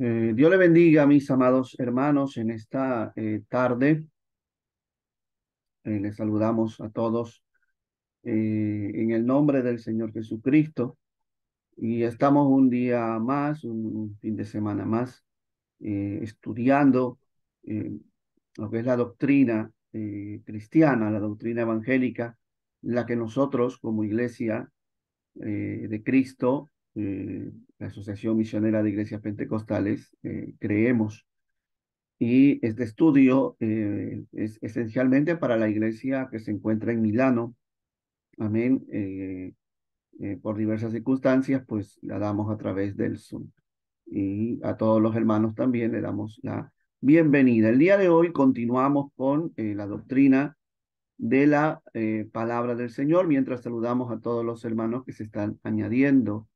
Dios le bendiga, mis amados hermanos, en esta tarde. Les saludamos a todos en el nombre del Señor Jesucristo. Y estamos un día más, un fin de semana más, estudiando eh, lo que es la doctrina cristiana, la doctrina evangélica, la que nosotros como iglesia de Cristo, la Asociación Misionera de Iglesias Pentecostales, creemos. Y este estudio es esencialmente para la iglesia que se encuentra en Milano. Amén. Por diversas circunstancias, pues la damos a través del Zoom. Y a todos los hermanos también le damos la bienvenida. El día de hoy continuamos con la doctrina de la palabra del Señor, mientras saludamos a todos los hermanos que se están añadiendo.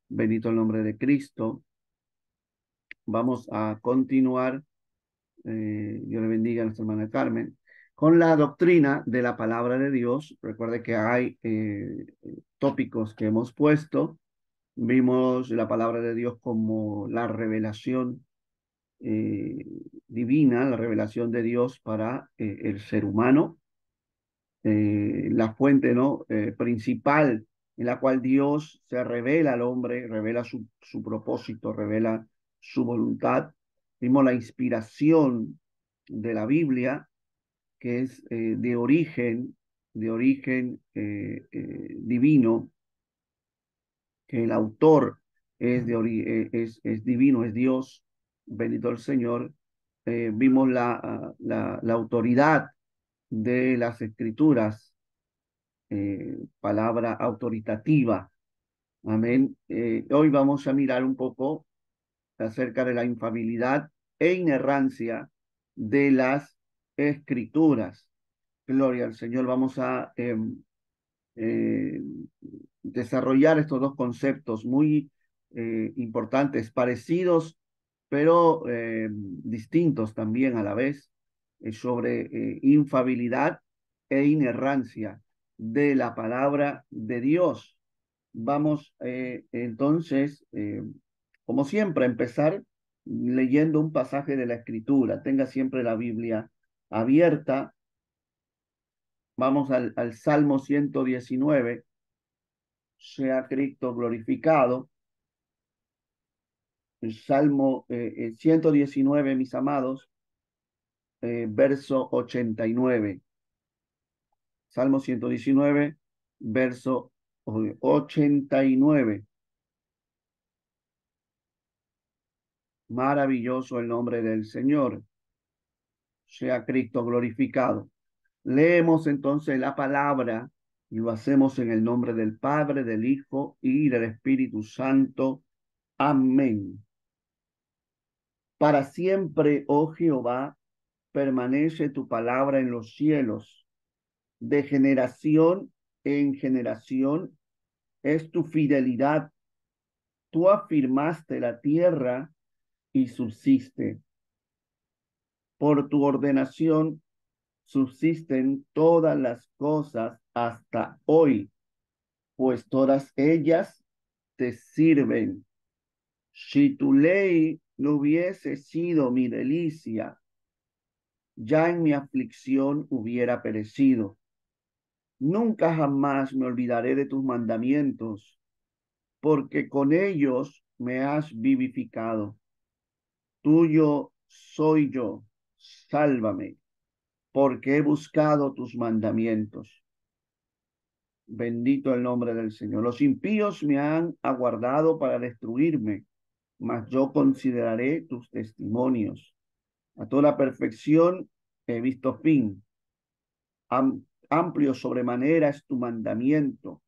Bendito el nombre de Cristo. Vamos a continuar. Dios le bendiga a nuestra hermana Carmen, con la doctrina de la palabra de Dios. Recuerde que hay tópicos que hemos puesto. Vimos la palabra de Dios como la revelación eh, divina, la revelación de Dios para el ser humano, la fuente, ¿no? Principal en la cual Dios se revela al hombre, revela su propósito, revela su voluntad. Vimos la inspiración de la Biblia, que es de origen divino, que el autor es divino, es Dios, bendito el Señor. Vimos la autoridad de las escrituras, palabra autoritativa. Amén. Hoy vamos a mirar un poco acerca de la infabilidad e inerrancia de las escrituras. Gloria al Señor. Vamos a eh, desarrollar estos dos conceptos muy importantes, parecidos, pero distintos también a la vez, sobre infabilidad e inerrancia de la palabra de Dios. Vamos entonces, como siempre, a empezar leyendo un pasaje de la Escritura. Tenga siempre la Biblia abierta. Vamos al Salmo 119. Sea Cristo glorificado. El Salmo 119, mis amados, verso 89. Salmo 119, verso 89. Maravilloso el nombre del Señor. Sea Cristo glorificado. Leemos entonces la palabra y lo hacemos en el nombre del Padre, del Hijo y del Espíritu Santo. Amén. Para siempre, oh Jehová, permanece tu palabra en los cielos. De generación en generación es tu fidelidad. Tú afirmaste la tierra y subsiste. Por tu ordenación subsisten todas las cosas hasta hoy, pues todas ellas te sirven. Si tu ley no hubiese sido mi delicia, ya en mi aflicción hubiera perecido. Nunca jamás me olvidaré de tus mandamientos, porque con ellos me has vivificado. Tuyo soy yo, sálvame, porque he buscado tus mandamientos. Bendito el nombre del Señor. Los impíos me han aguardado para destruirme, mas yo consideraré tus testimonios. A toda perfección he visto fin. Amplio sobremanera es tu mandamiento.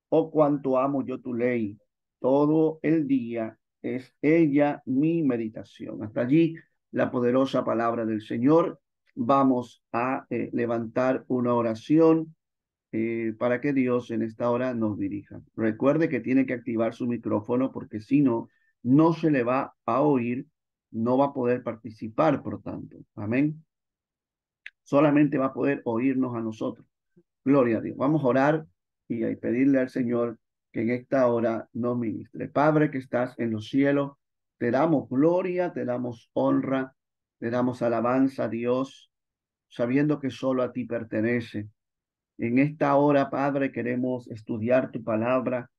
Oh, cuánto amo yo tu ley. Todo el día es ella mi meditación. Hasta allí la poderosa palabra del Señor. Vamos a levantar una oración para que Dios en esta hora nos dirija. Recuerde que tiene que activar su micrófono porque si no, no se le va a oír, no va a poder participar, por tanto. Amén. Solamente va a poder oírnos a nosotros. Gloria a Dios. Vamos a orar y a pedirle al Señor que en esta hora nos ministre. Padre que estás en los cielos, Te damos gloria, te damos honra, te damos alabanza a Dios, sabiendo que solo a ti pertenece. En esta hora, Padre, queremos estudiar tu palabra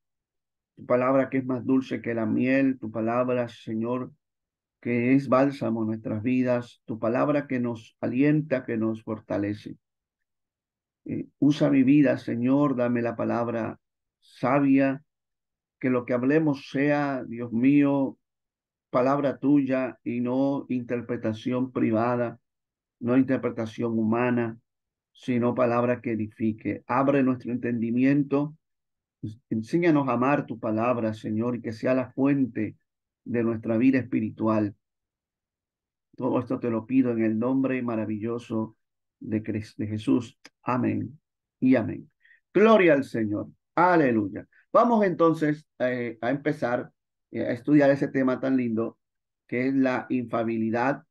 que es más dulce que la miel, tu palabra, Señor, que es bálsamo en nuestras vidas, tu palabra que nos alienta, que nos fortalece. Usa mi vida, Señor, dame la palabra sabia, que lo que hablemos sea, Dios mío, palabra tuya y no interpretación privada, no interpretación humana, sino palabra que edifique. Abre nuestro entendimiento, enséñanos a amar tu palabra, Señor, y que sea la fuente de nuestra vida espiritual. Todo esto te lo pido en el nombre maravilloso de Jesús. Amén y amén. Gloria al Señor. Aleluya. Vamos entonces a empezar a estudiar ese tema tan lindo que es la infabilidad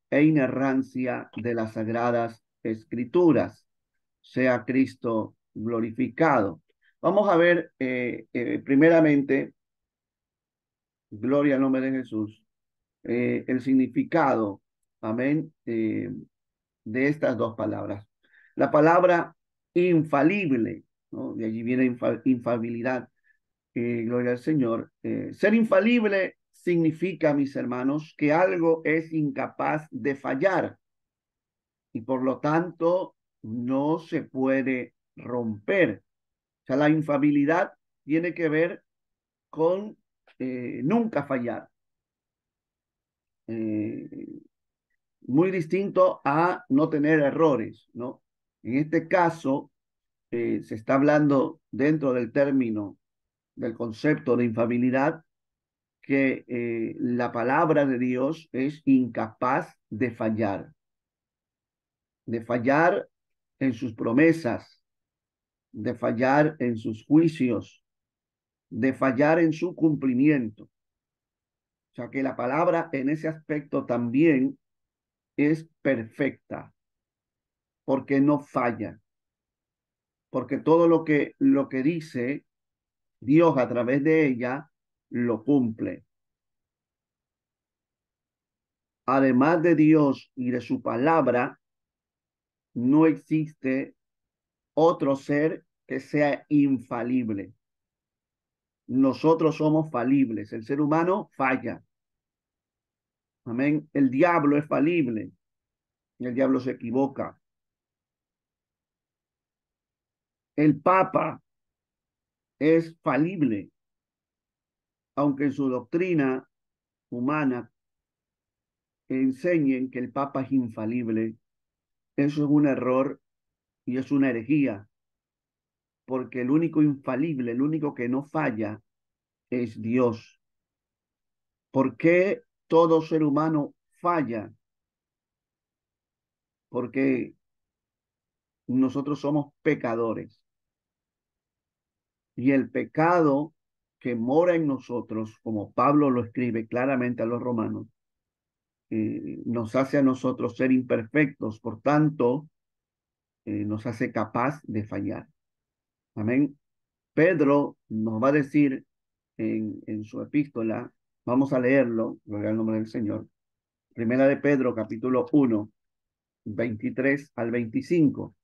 e inerrancia de las sagradas escrituras. Sea Cristo glorificado. Vamos a ver primeramente, gloria al nombre de Jesús, el significado, amén, de estas dos palabras. La palabra infalible, ¿no? De allí viene infabilidad, gloria al Señor. Ser infalible significa, mis hermanos, que algo es incapaz de fallar y por lo tanto no se puede romper. O sea, la infabilidad tiene que ver con nunca fallar. Eh, Muy distinto a no tener errores, ¿no? En este caso, se está hablando dentro del término, del concepto de infabilidad, que la palabra de Dios es incapaz de fallar en sus promesas, de fallar en sus juicios, de fallar en su cumplimiento. O sea que la palabra en ese aspecto también es perfecta, porque no falla, porque todo lo que dice Dios a través de ella lo cumple. Además de Dios y de su palabra, no existe otro ser que sea infalible. Nosotros somos falibles. El ser humano falla. Amén. El diablo es falible. El diablo se equivoca. El Papa es falible, aunque en su doctrina humana enseñen que el Papa es infalible. Eso es un error y es una herejía, porque el único infalible, el único que no falla es Dios. ¿Por qué todo ser humano falla? Porque nosotros somos pecadores y el pecado que mora en nosotros, como Pablo lo escribe claramente a los romanos, nos hace a nosotros ser imperfectos, por tanto, nos hace capaz de fallar. Amén. Pedro nos va a decir en su epístola, vamos a leerlo, gloria al nombre del Señor, Primera de Pedro, capítulo 1, 23 al 25.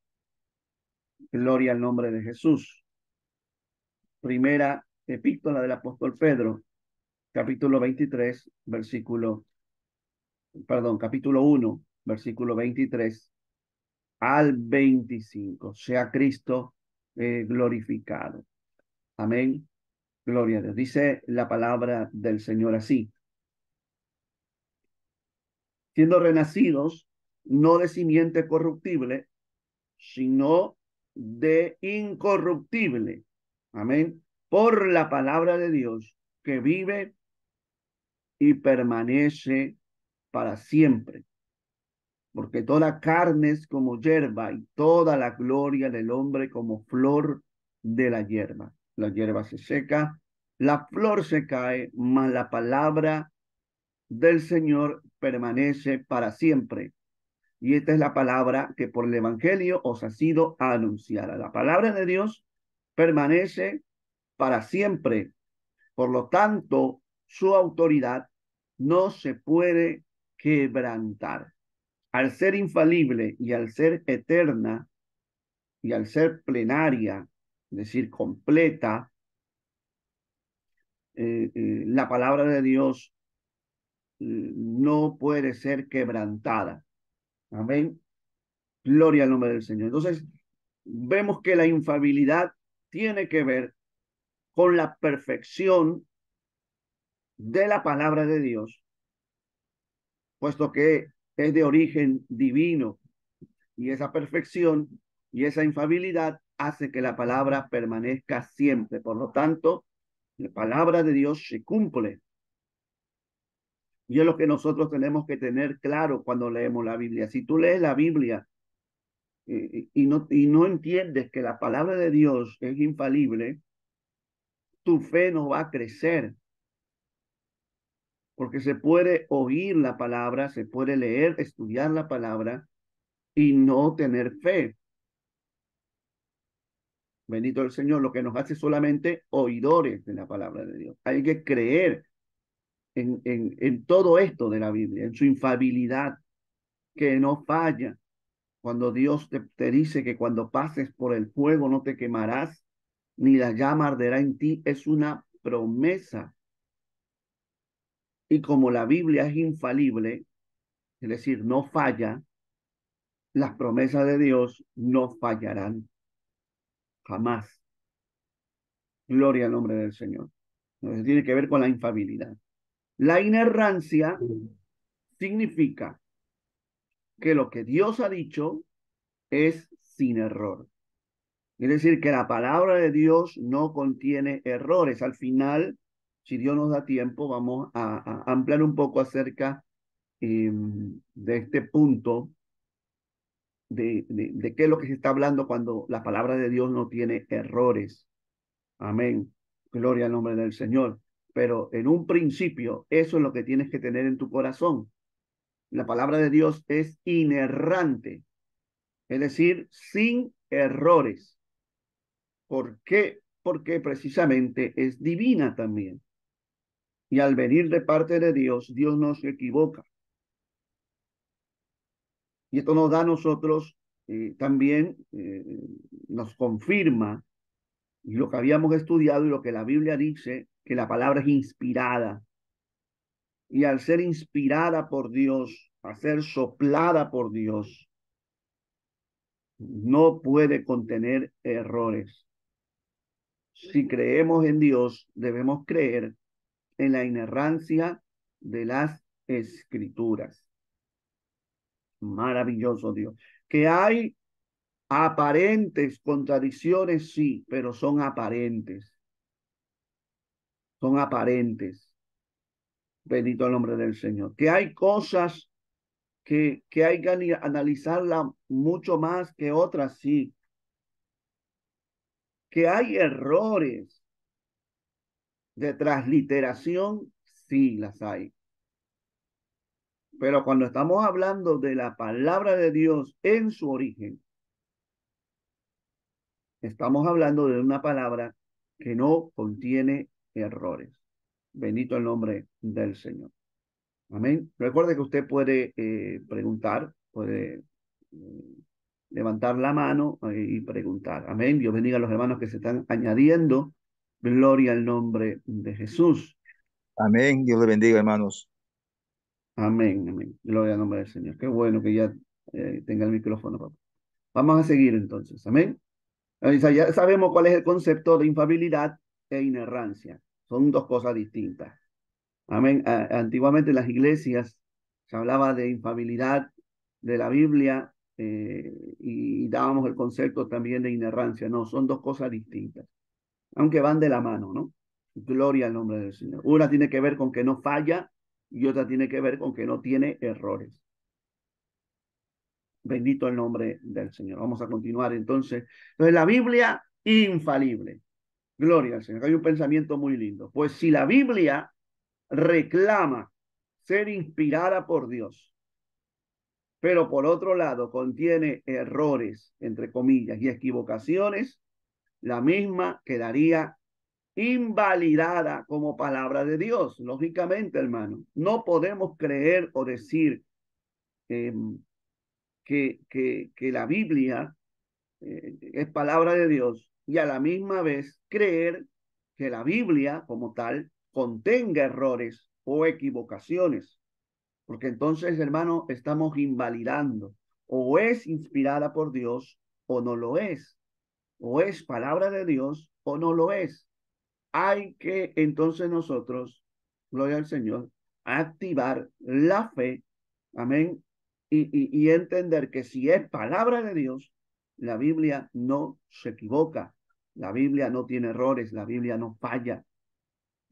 Gloria al nombre de Jesús. Primera epístola del apóstol Pedro, capítulo 23, capítulo 1, versículo 23 al 25. Sea Cristo glorificado. Amén. Gloria a Dios. Dice la palabra del Señor así. Siendo renacidos, no de simiente corruptible, sino de incorruptible. Amén. Por la palabra de Dios que vive y permanece para siempre. Porque toda carne es como hierba y toda la gloria del hombre como flor de la hierba. La hierba se seca, la flor se cae, mas la palabra del Señor permanece para siempre. Y esta es la palabra que por el Evangelio os ha sido anunciada. La palabra de Dios permanece para siempre. Por lo tanto, su autoridad no se puede quebrantar. Al ser infalible y al ser eterna y al ser plenaria, es decir, completa, la palabra de Dios no puede ser quebrantada. Amén. Gloria al nombre del Señor. Entonces, vemos que la infalibilidad tiene que ver con la perfección de la palabra de Dios, puesto que es de origen divino y esa perfección y esa infalibilidad hace que la palabra permanezca siempre. Por lo tanto, la palabra de Dios se cumple. Y es lo que nosotros tenemos que tener claro cuando leemos la Biblia. Si tú lees la Biblia y no entiendes que la palabra de Dios es infalible, tu fe no va a crecer, porque se puede oír la palabra, se puede leer, estudiar la palabra y no tener fe. Bendito el Señor, lo que nos hace solamente oidores de la palabra de Dios. Hay que creer en todo esto de la Biblia, en su infalibilidad, que no falla. Cuando Dios te dice que cuando pases por el fuego no te quemarás, ni la llama arderá en ti, es una promesa. Y como la Biblia es infalible, es decir, no falla, las promesas de Dios no fallarán jamás. Gloria al nombre del Señor. Entonces tiene que ver con la infalibilidad. La inerrancia significa que lo que Dios ha dicho es sin error. Es decir, que la palabra de Dios no contiene errores. Al final, si Dios nos da tiempo, vamos a ampliar un poco acerca de este punto de qué es lo que se está hablando cuando la palabra de Dios no tiene errores. Amén. Gloria al nombre del Señor. Pero en un principio, eso es lo que tienes que tener en tu corazón. La palabra de Dios es inerrante, es decir, sin errores. ¿Por qué? Porque precisamente es divina también. Y al venir de parte de Dios, Dios no se equivoca. Y esto nos da a nosotros también, nos confirma lo que habíamos estudiado y lo que la Biblia dice, que la palabra es inspirada. Y al ser inspirada por Dios, a ser soplada por Dios, no puede contener errores. Si creemos en Dios, debemos creer en la inerrancia de las escrituras. Maravilloso Dios. Que hay aparentes contradicciones, sí, pero son aparentes. Son aparentes. Bendito el nombre del Señor. Que hay cosas que hay que analizarla mucho más que otras, sí. Que hay errores de transliteración, sí las hay. Pero cuando estamos hablando de la palabra de Dios en su origen, estamos hablando de una palabra que no contiene errores. Bendito el nombre del Señor. Amén. Recuerde que usted puede preguntar, puede levantar la mano y preguntar. Amén. Dios bendiga a los hermanos que se están añadiendo. Gloria al nombre de Jesús. Amén. Dios le bendiga, hermanos. Amén, amén. Gloria al nombre del Señor. Qué bueno que ya tenga el micrófono, papá. Vamos a seguir entonces. Amén. O sea, ya sabemos cuál es el concepto de infalibilidad e inerrancia. Son dos cosas distintas. Amén. Antiguamente en las iglesias se hablaba de infalibilidad de la Biblia y dábamos el concepto también de inerrancia. No, son dos cosas distintas, aunque van de la mano, ¿no? Gloria al nombre del Señor. Una tiene que ver con que no falla y otra tiene que ver con que no tiene errores. Bendito el nombre del Señor. Vamos a continuar entonces. Entonces, la Biblia infalible. Gloria al Señor. Hay un pensamiento muy lindo. Pues si la Biblia reclama ser inspirada por Dios, pero por otro lado contiene errores, entre comillas, y equivocaciones, la misma quedaría invalidada como palabra de Dios. Lógicamente, hermano, no podemos creer o decir eh, que la Biblia es palabra de Dios y a la misma vez creer que la Biblia como tal contenga errores o equivocaciones, porque entonces, hermano, estamos invalidando o es inspirada por Dios o no lo es, o es palabra de Dios o no lo es. Hay que entonces nosotros, gloria al Señor, activar la fe, amén, y entender que si es palabra de Dios, la Biblia no se equivoca, la Biblia no tiene errores, la Biblia no falla,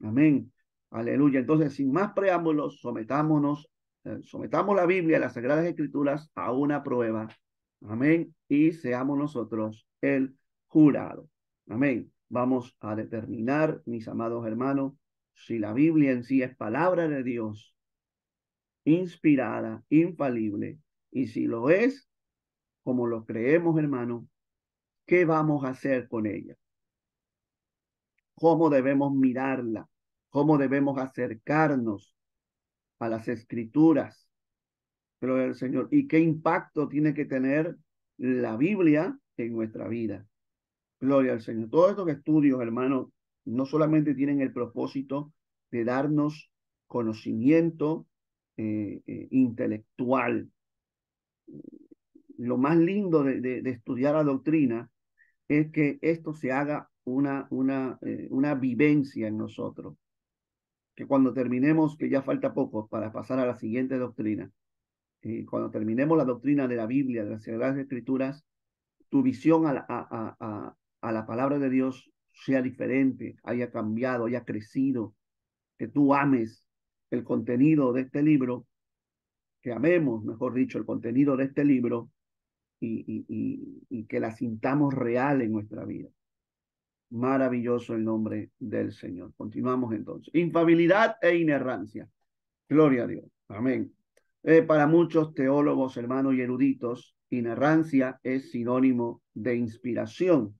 amén, aleluya. Entonces, sin más preámbulos, sometamos la Biblia, las Sagradas Escrituras, a una prueba, amén, y seamos nosotros el jurado, amén. Vamos a determinar, mis amados hermanos, si la Biblia en sí es palabra de Dios, inspirada, infalible, y si lo es, como lo creemos, hermano, ¿qué vamos a hacer con ella? ¿Cómo debemos mirarla? ¿Cómo debemos acercarnos a las escrituras? Gloria al Señor. ¿Y qué impacto tiene que tener la Biblia en nuestra vida? Gloria al Señor. Todos estos estudios, hermanos, no solamente tienen el propósito de darnos conocimiento intelectual. Lo más lindo de estudiar la doctrina es que esto se haga una vivencia en nosotros. Que cuando terminemos, que ya falta poco para pasar a la siguiente doctrina, cuando terminemos la doctrina de la Biblia, de las Sagradas Escrituras, tu visión a la palabra de Dios sea diferente, haya cambiado, haya crecido, que tú ames el contenido de este libro, que amemos, mejor dicho, el contenido de este libro y que la sintamos real en nuestra vida. Maravilloso el nombre del Señor. Continuamos entonces. Infabilidad e inerrancia. Gloria a Dios. Amén. Para muchos teólogos, hermanos y eruditos, inerrancia es sinónimo de inspiración.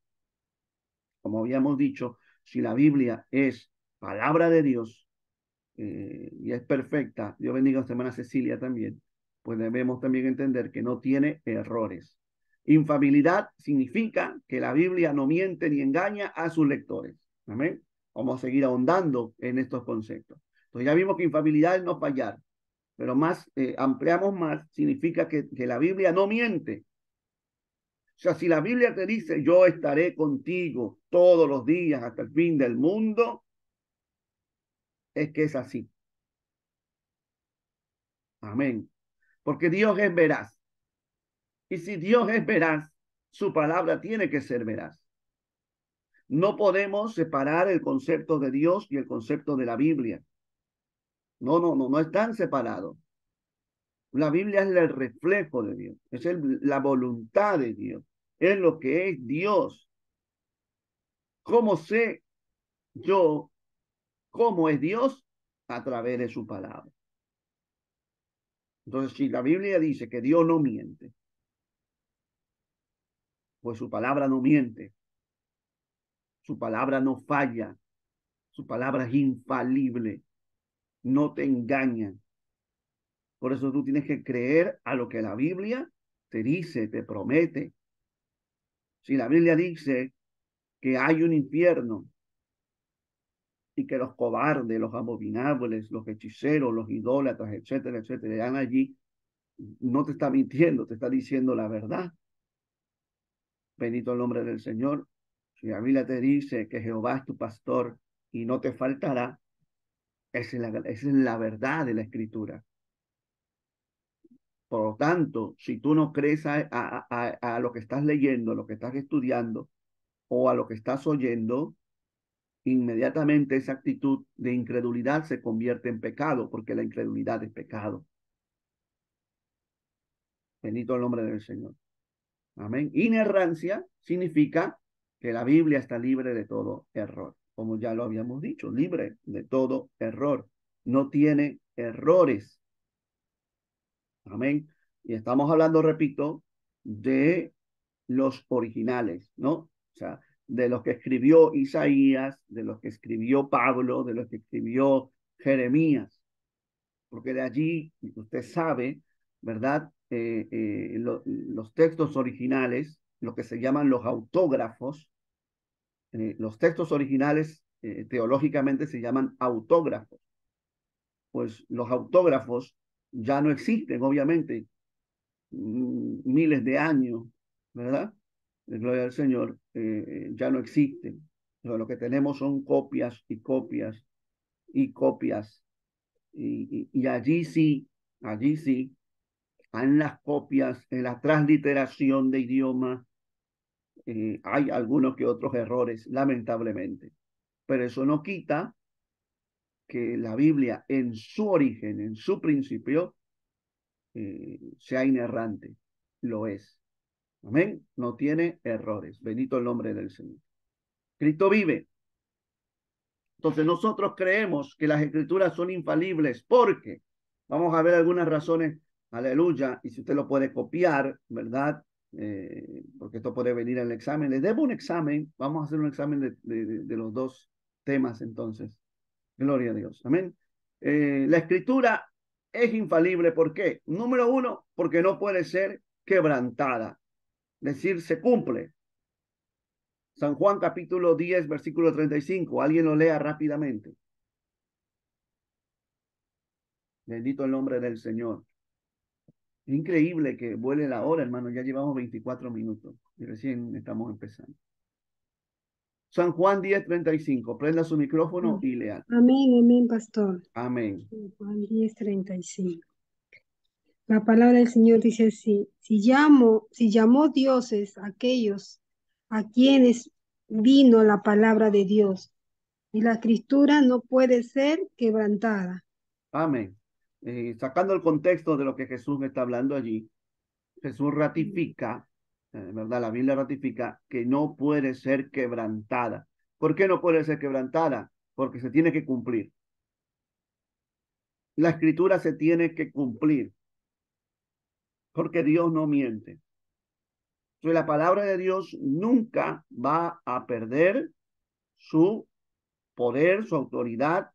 Como habíamos dicho, si la Biblia es palabra de Dios y es perfecta, Dios bendiga a nuestra hermana Cecilia también, pues debemos también entender que no tiene errores. Infabilidad significa que la Biblia no miente ni engaña a sus lectores. Amén. Vamos a seguir ahondando en estos conceptos. Entonces ya vimos que infabilidad es no fallar, pero más ampliamos más, significa que la Biblia no miente. O sea, si la Biblia te dice, yo estaré contigo todos los días hasta el fin del mundo, es que es así. Amén. Porque Dios es veraz. Y si Dios es veraz, su palabra tiene que ser veraz. No podemos separar el concepto de Dios y el concepto de la Biblia. No están separados. La Biblia es el reflejo de Dios, es la voluntad de Dios, es lo que es Dios. ¿Cómo sé yo cómo es Dios? A través de su palabra. Entonces, si la Biblia dice que Dios no miente, pues su palabra no miente, su palabra no falla, su palabra es infalible, no te engaña. Por eso tú tienes que creer a lo que la Biblia te dice, te promete. Si la Biblia dice que hay un infierno y que los cobardes, los abominables, los hechiceros, los idólatras, etcétera, etcétera, están allí, no te está mintiendo, te está diciendo la verdad. Bendito el nombre del Señor. Si la Biblia te dice que Jehová es tu pastor y no te faltará, esa es la verdad de la Escritura. Por lo tanto, si tú no crees a lo que estás leyendo, a lo que estás estudiando o a lo que estás oyendo, inmediatamente esa actitud de incredulidad se convierte en pecado, porque la incredulidad es pecado. Bendito el nombre del Señor. Amén. Inerrancia significa que la Biblia está libre de todo error, como ya lo habíamos dicho, libre de todo error. No tiene errores. Amén. Y estamos hablando, repito, de los originales, ¿no? O sea, de los que escribió Isaías, de los que escribió Pablo, de los que escribió Jeremías, porque de allí, usted sabe, ¿verdad? Los textos originales, lo que se llaman los autógrafos, los textos originales teológicamente se llaman autógrafos, pues los autógrafos ya no existen, obviamente, miles de años, ¿verdad? Gloria al Señor, ya no existen. Pero lo que tenemos son copias y copias y copias. Y allí sí, en las copias, en la transliteración de idioma, hay algunos que otros errores, lamentablemente. Pero eso no quita que la Biblia en su origen, en su principio, sea inerrante. Lo es. Amén. No tiene errores. Bendito el nombre del Señor. Cristo vive. Entonces nosotros creemos que las escrituras son infalibles porque vamos a ver algunas razones, aleluya, y si usted lo puede copiar, ¿verdad? Porque esto puede venir al examen. Les debo un examen, vamos a hacer un examen de los dos temas entonces. Gloria a Dios, amén. La escritura es infalible, ¿por qué? Número uno, porque no puede ser quebrantada, es decir, se cumple. San Juan capítulo 10, versículo 35. Alguien lo lea rápidamente. Bendito el nombre del Señor. Es increíble que vuele la hora, hermano. Ya llevamos 24 minutos y recién estamos empezando. San Juan 10, 35. Prenda su micrófono y lea. Amén, amén, pastor. Amén. Juan 10:35. La palabra del Señor dice así: si llamó dioses aquellos a quienes vino la palabra de Dios, y la escritura no puede ser quebrantada. Amén. Sacando el contexto de lo que Jesús está hablando allí, Jesús ratifica, ¿verdad? La Biblia ratifica que no puede ser quebrantada. ¿Por qué no puede ser quebrantada? Porque se tiene que cumplir. La escritura se tiene que cumplir, porque Dios no miente. Entonces, la palabra de Dios nunca va a perder su poder, su autoridad,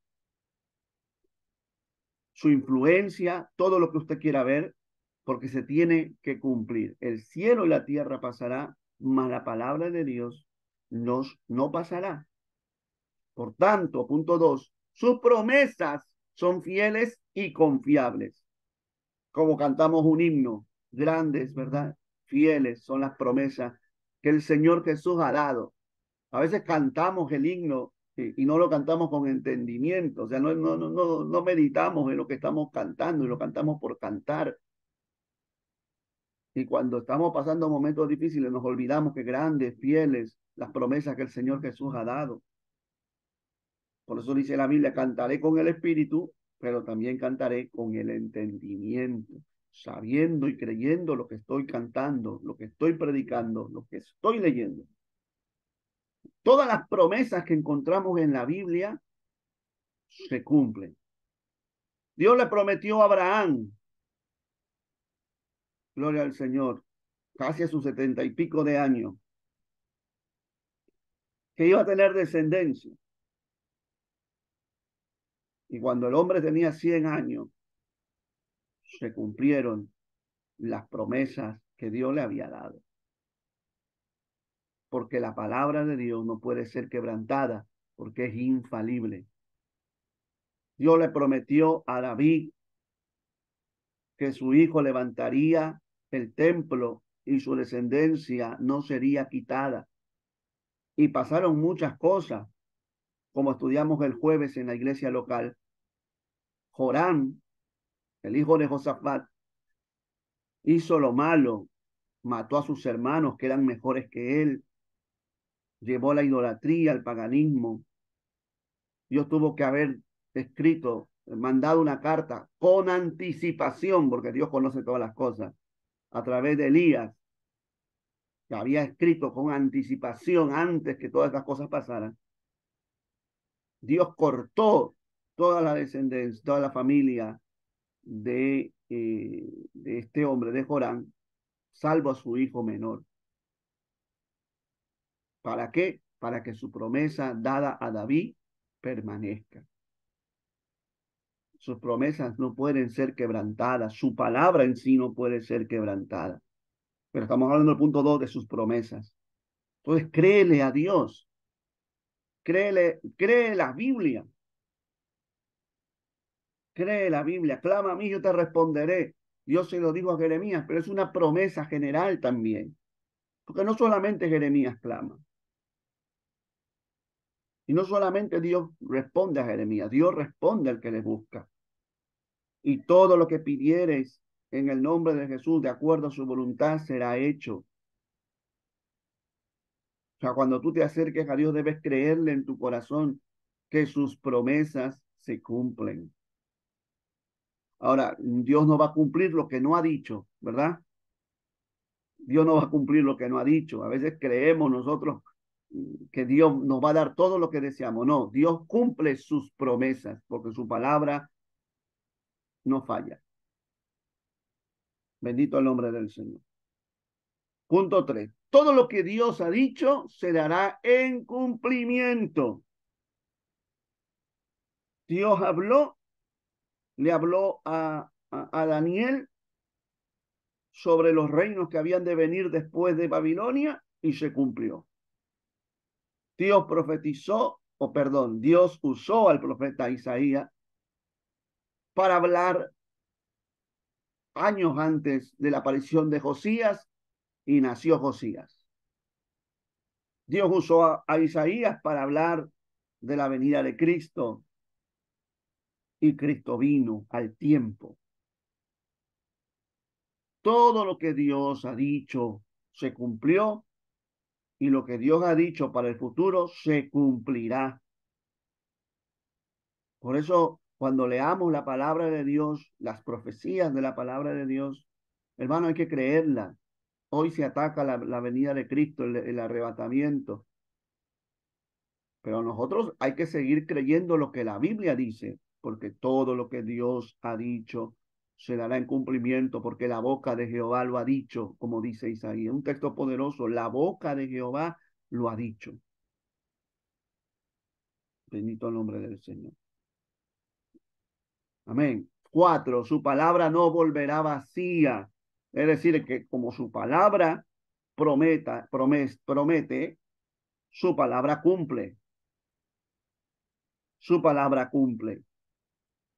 su influencia, todo lo que usted quiera ver, porque se tiene que cumplir. El cielo y la tierra pasará, mas la palabra de Dios no pasará. Por tanto, punto 2, sus promesas son fieles y confiables. Como cantamos un himno, grandes, ¿verdad? Fieles son las promesas que el Señor Jesús ha dado. A veces cantamos el himno y no lo cantamos con entendimiento, o sea, no meditamos en lo que estamos cantando y lo cantamos por cantar. Y cuando estamos pasando momentos difíciles nos olvidamos que grandes, fieles, las promesas que el Señor Jesús ha dado. Por eso dice la Biblia, cantaré con el espíritu, pero también cantaré con el entendimiento, sabiendo y creyendo lo que estoy cantando, lo que estoy predicando, lo que estoy leyendo. Todas las promesas que encontramos en la Biblia se cumplen. Dios le prometió a Abraham, gloria al Señor, casi a sus 70 y pico de años, que iba a tener descendencia. Y cuando el hombre tenía 100 años, se cumplieron las promesas que Dios le había dado. Porque la palabra de Dios no puede ser quebrantada, porque es infalible. Dios le prometió a David que su hijo levantaría el templo y su descendencia no sería quitada. Y pasaron muchas cosas, como estudiamos el jueves en la iglesia local. Joram, el hijo de Josafat, hizo lo malo, mató a sus hermanos que eran mejores que él, llevó la idolatría, el paganismo. Dios tuvo que haber escrito, mandado una carta con anticipación, porque Dios conoce todas las cosas, a través de Elías, que había escrito con anticipación antes que todas estas cosas pasaran. Dios cortó toda la descendencia, toda la familia de este hombre, de Jorán, salvo a su hijo menor. ¿Para qué? para que su promesa dada a David permanezca. Sus promesas no pueden ser quebrantadas, su palabra en sí no puede ser quebrantada. Pero estamos hablando del punto 2 de sus promesas. Entonces, créele a Dios, cree la Biblia, cree la Biblia, clama a mí, yo te responderé. Dios se lo dijo a Jeremías, pero es una promesa general también, porque no solamente Jeremías clama, y no solamente Dios responde a Jeremías, Dios responde al que le busca. Y todo lo que pidieres en el nombre de Jesús, de acuerdo a su voluntad, será hecho. O sea, cuando tú te acerques a Dios, debes creerle en tu corazón que sus promesas se cumplen. Ahora, Dios no va a cumplir lo que no ha dicho, ¿verdad? Dios no va a cumplir lo que no ha dicho. A veces creemos nosotros que Dios nos va a dar todo lo que deseamos. No, Dios cumple sus promesas porque su palabra no falla. Bendito el nombre del Señor. Punto 3. Todo lo que Dios ha dicho se dará en cumplimiento. Dios habló, le habló a Daniel sobre los reinos que habían de venir después de Babilonia y se cumplió. Dios profetizó, o perdón, Dios usó al profeta Isaías para hablar años antes de la aparición de Josías y nació Josías. Dios usó a Isaías para hablar de la venida de Cristo y Cristo vino al tiempo. Todo lo que Dios ha dicho se cumplió y lo que Dios ha dicho para el futuro se cumplirá. Por eso, cuando leamos la palabra de Dios, las profecías de la palabra de Dios, hermano, hay que creerla. Hoy se ataca la venida de Cristo, el arrebatamiento. Pero nosotros hay que seguir creyendo lo que la Biblia dice, porque todo lo que Dios ha dicho se dará en cumplimiento, porque la boca de Jehová lo ha dicho, como dice Isaías. Un texto poderoso, la boca de Jehová lo ha dicho. Bendito el nombre del Señor. Amén. 4, su palabra no volverá vacía. Es decir, que como su palabra promete, su palabra cumple. Su palabra cumple.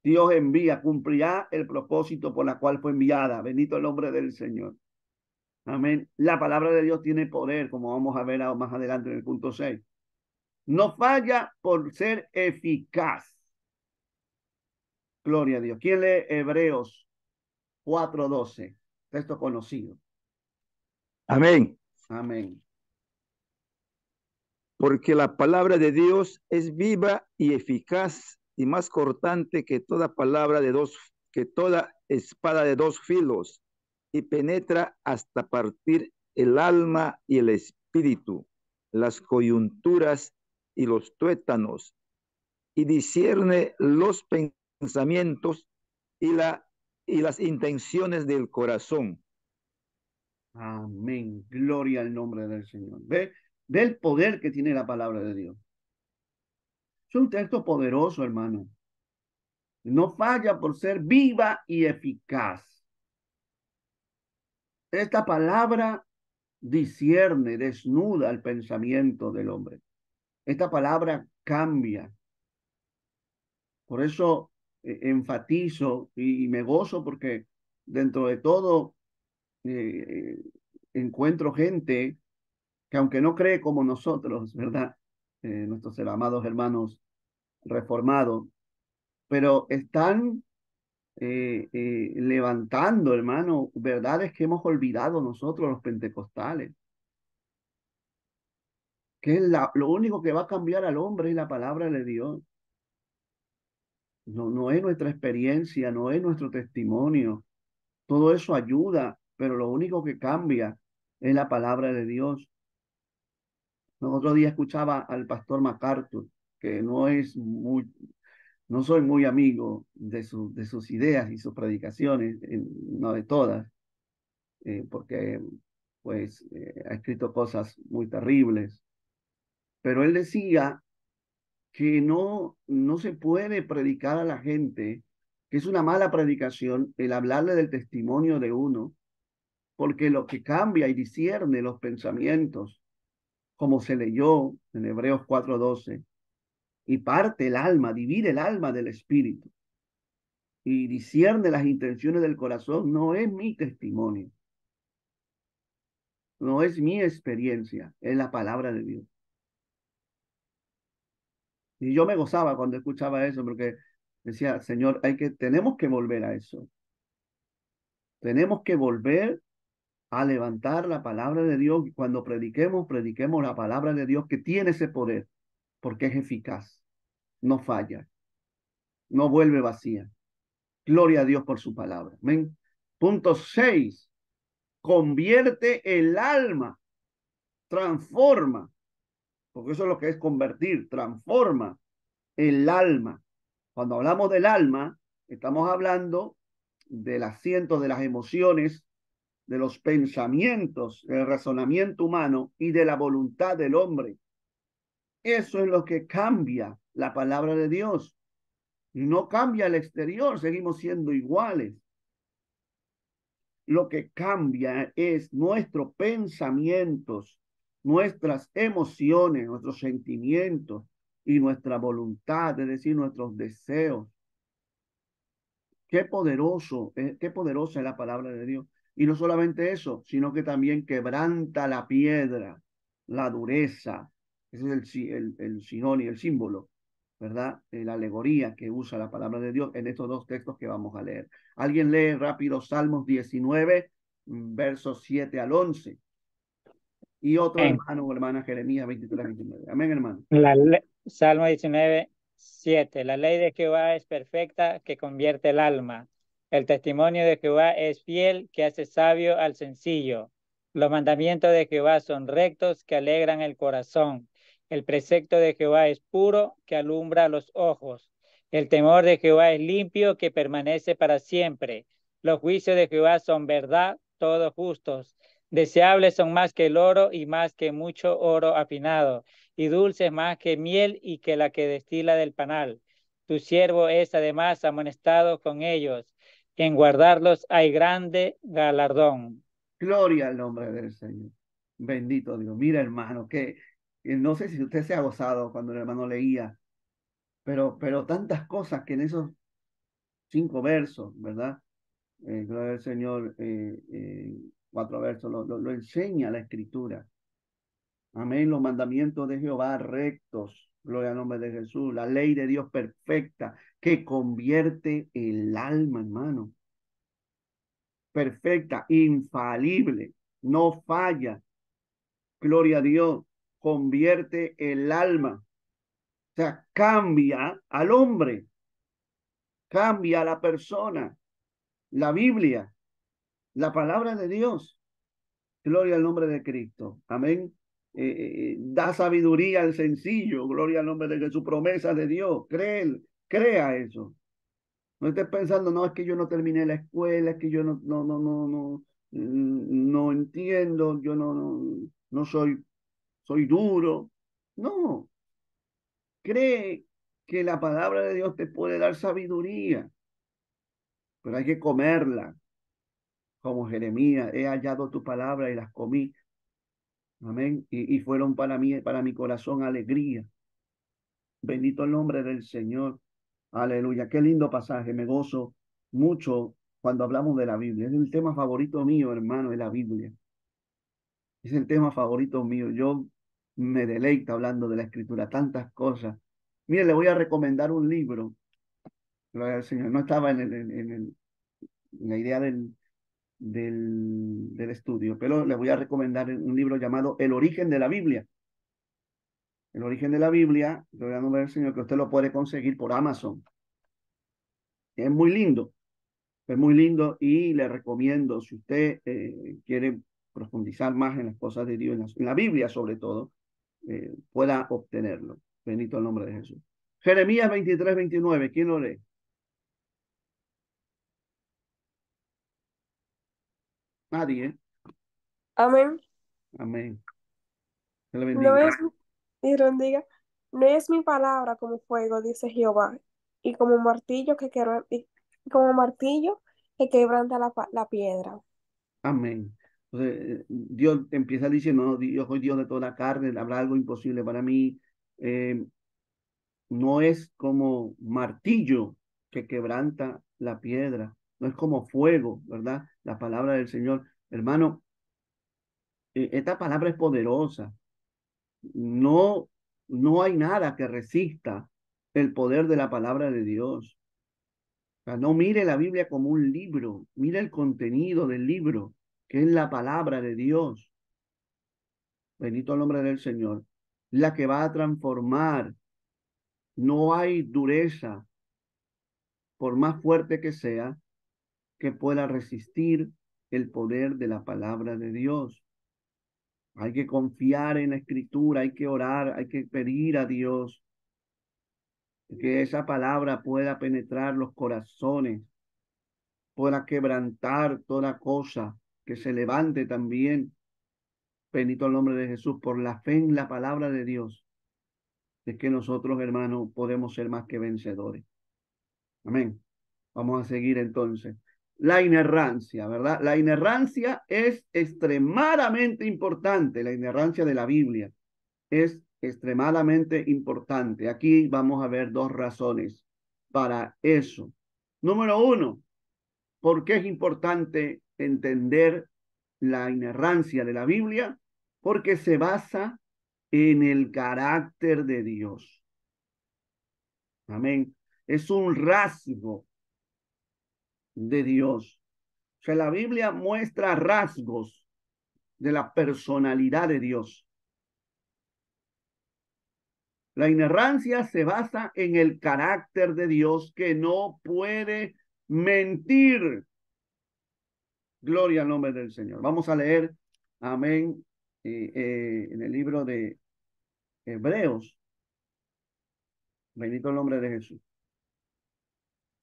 Dios envía, cumplirá el propósito por la cual fue enviada. Bendito el nombre del Señor. Amén. La palabra de Dios tiene poder, como vamos a ver más adelante en el punto 6. No falla por ser eficaz. Gloria a Dios. ¿Quién lee Hebreos 4:12? Texto conocido. Amén. Amén. Porque la palabra de Dios es viva y eficaz y más cortante que toda que toda espada de dos filos, y penetra hasta partir el alma y el espíritu, las coyunturas y los tuétanos, y discierne los pensamientos y, y las intenciones del corazón. Amén. Gloria al nombre del Señor. Ve el poder que tiene la palabra de Dios. Es un texto poderoso, hermano. No falla por ser viva y eficaz. Esta palabra discierne, desnuda el pensamiento del hombre. Esta palabra cambia. Por eso enfatizo y me gozo porque dentro de todo eh, encuentro gente que aunque no cree como nosotros, ¿verdad? Nuestros amados hermanos reformados, pero están levantando, hermano, verdades que hemos olvidado nosotros los pentecostales, que es lo único que va a cambiar al hombre es la palabra de Dios. No, no es nuestra experiencia, no es nuestro testimonio. Todo eso ayuda, pero lo único que cambia es la palabra de Dios. El otro día escuchaba al pastor MacArthur, que no soy muy amigo de sus ideas y sus predicaciones, no de todas, porque pues ha escrito cosas muy terribles, pero él decía que no se puede predicar a la gente, que es una mala predicación el hablarle del testimonio de uno, porque lo que cambia y discierne los pensamientos, como se leyó en Hebreos 4:12, y parte el alma, divide el alma del espíritu y discierne las intenciones del corazón, no es mi testimonio, no es mi experiencia, es la palabra de Dios. Y yo me gozaba cuando escuchaba eso, porque decía, Señor, tenemos que volver a eso. Tenemos que volver a levantar la palabra de Dios. Y cuando prediquemos la palabra de Dios que tiene ese poder, porque es eficaz, no falla, no vuelve vacía. Gloria a Dios por su palabra. Amén. Punto 6. Convierte el alma, transforma, porque eso es lo que es convertir, transforma el alma. Cuando hablamos del alma, estamos hablando del asiento de las emociones, de los pensamientos, del razonamiento humano y de la voluntad del hombre. Eso es lo que cambia la palabra de Dios. No cambia el exterior, seguimos siendo iguales. Lo que cambia es nuestros pensamientos, nuestras emociones, nuestros sentimientos y nuestra voluntad, es decir, nuestros deseos. Qué poderosa es la palabra de Dios. Y no solamente eso, sino que también quebranta la piedra, la dureza. Ese es el sinónimo, el símbolo, ¿verdad? La alegoría que usa la palabra de Dios en estos dos textos que vamos a leer. Alguien lee rápido Salmos 19, versos 7 al 11. Y otro Amén. hermano o hermana Jeremías 23, 29. Amén, hermano. Salmo 19, 7. La ley de Jehová es perfecta, que convierte el alma. El testimonio de Jehová es fiel, que hace sabio al sencillo. Los mandamientos de Jehová son rectos, que alegran el corazón. El precepto de Jehová es puro, que alumbra los ojos. El temor de Jehová es limpio, que permanece para siempre. Los juicios de Jehová son verdad, todos justos. Deseables son más que el oro y más que mucho oro afinado, y dulces más que miel y que la que destila del panal. Tu siervo es además amonestado con ellos. En guardarlos hay grande galardón. Gloria al nombre del Señor. Bendito Dios. Mira, hermano, que no sé si usted se ha gozado cuando el hermano leía, pero tantas cosas que en esos 5 versos, ¿verdad? Gloria al Señor, 4 versos, lo enseña la Escritura. Amén. Los mandamientos de Jehová rectos. Gloria al nombre de Jesús. La ley de Dios perfecta que convierte el alma, hermano. Perfecta, infalible, no falla. Gloria a Dios. Convierte el alma. O sea, cambia al hombre, cambia a la persona. La Biblia, la palabra de Dios. Gloria al nombre de Cristo. Amén. Da sabiduría al sencillo. Gloria al nombre de Jesús. Promesa de Dios. Crea eso. No estés pensando, no, es que yo no terminé la escuela, es que yo no entiendo, yo no soy duro. No, cree que la palabra de Dios te puede dar sabiduría, pero hay que comerla, como Jeremías, he hallado tu palabra y las comí. Amén. Y fueron para mi corazón alegría. Bendito el nombre del Señor. Aleluya. Qué lindo pasaje. Me gozo mucho cuando hablamos de la Biblia. Es el tema favorito mío, hermano, de la Biblia. Es el tema favorito mío. Yo me deleito hablando de la Escritura, tantas cosas. Mire, le voy a recomendar un libro. Gloria al Señor. No estaba en la idea del estudio, pero le voy a recomendar un libro llamado El origen de la Biblia. El origen de la Biblia, gloria al nombre del Señor, que usted lo puede conseguir por Amazon. Es muy lindo y le recomiendo, si usted quiere profundizar más en las cosas de Dios, en la Biblia sobre todo, pueda obtenerlo. Bendito el nombre de Jesús. Jeremías 23, 29, ¿quién lo lee? Nadie. Amén. Amén. Que le Una bendiga. vez, y bendiga. No es mi palabra como fuego, dice Jehová, y como martillo y como martillo que quebranta la piedra. Amén. Entonces, Dios empieza diciendo, no, yo soy Dios de toda la carne, habrá algo imposible para mí. Eh, no es como martillo que quebranta la piedra, no es como fuego, ¿verdad? La palabra del Señor. Hermano, esta palabra es poderosa. No, no hay nada que resista el poder de la palabra de Dios. O sea, no mire la Biblia como un libro, mire el contenido del libro, que es la palabra de Dios. Bendito el nombre del Señor. La que va a transformar. No hay dureza, por más fuerte que sea, que pueda resistir el poder de la palabra de Dios. Hay que confiar en la escritura, hay que orar, hay que pedir a Dios que esa palabra pueda penetrar los corazones, pueda quebrantar toda cosa que se levante también. Bendito el nombre de Jesús, por la fe en la palabra de Dios, es que nosotros, hermanos, podemos ser más que vencedores. Amén. Vamos a seguir entonces. La inerrancia, ¿verdad? La inerrancia es extremadamente importante, la inerrancia de la Biblia es extremadamente importante. Aquí vamos a ver dos razones para eso. Número uno, ¿por qué es importante entender la inerrancia de la Biblia? Porque se basa en el carácter de Dios. Amén. Es un rasgo de Dios. O sea, la Biblia muestra rasgos de la personalidad de Dios. La inerrancia se basa en el carácter de Dios que no puede mentir. Gloria al nombre del Señor. Vamos a leer, amén, en el libro de Hebreos. Bendito el nombre de Jesús.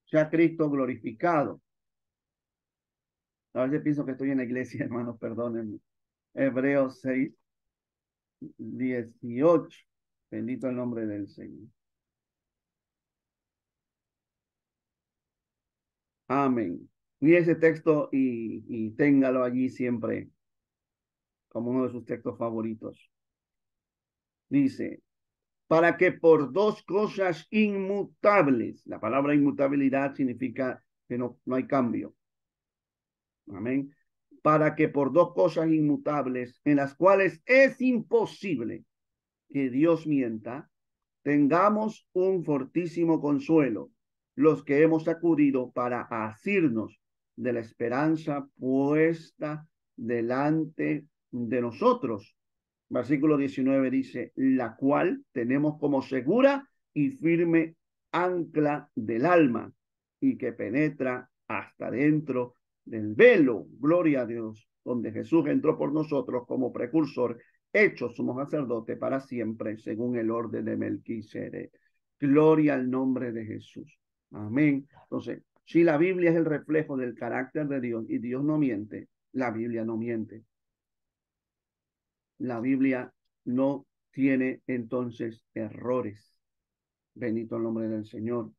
Sea Cristo glorificado. A veces pienso que estoy en la iglesia, hermanos, perdónenme. Hebreos 6:18. Bendito el nombre del Señor. Amén. Y ese texto y téngalo allí siempre como uno de sus textos favoritos. Dice, para que por dos cosas inmutables, la palabra inmutabilidad significa que no hay cambio. Amén. Para que por dos cosas inmutables, en las cuales es imposible que Dios mienta, tengamos un fortísimo consuelo, los que hemos acudido para asirnos de la esperanza puesta delante de nosotros. Versículo 19 dice, la cual tenemos como segura y firme ancla del alma y que penetra hasta dentro del velo, gloria a Dios, donde Jesús entró por nosotros como precursor, hecho sumo sacerdote para siempre, según el orden de Melquisedec. Gloria al nombre de Jesús. Amén. Entonces, si la Biblia es el reflejo del carácter de Dios y Dios no miente, la Biblia no miente. La Biblia no tiene entonces errores. Bendito el nombre del Señor.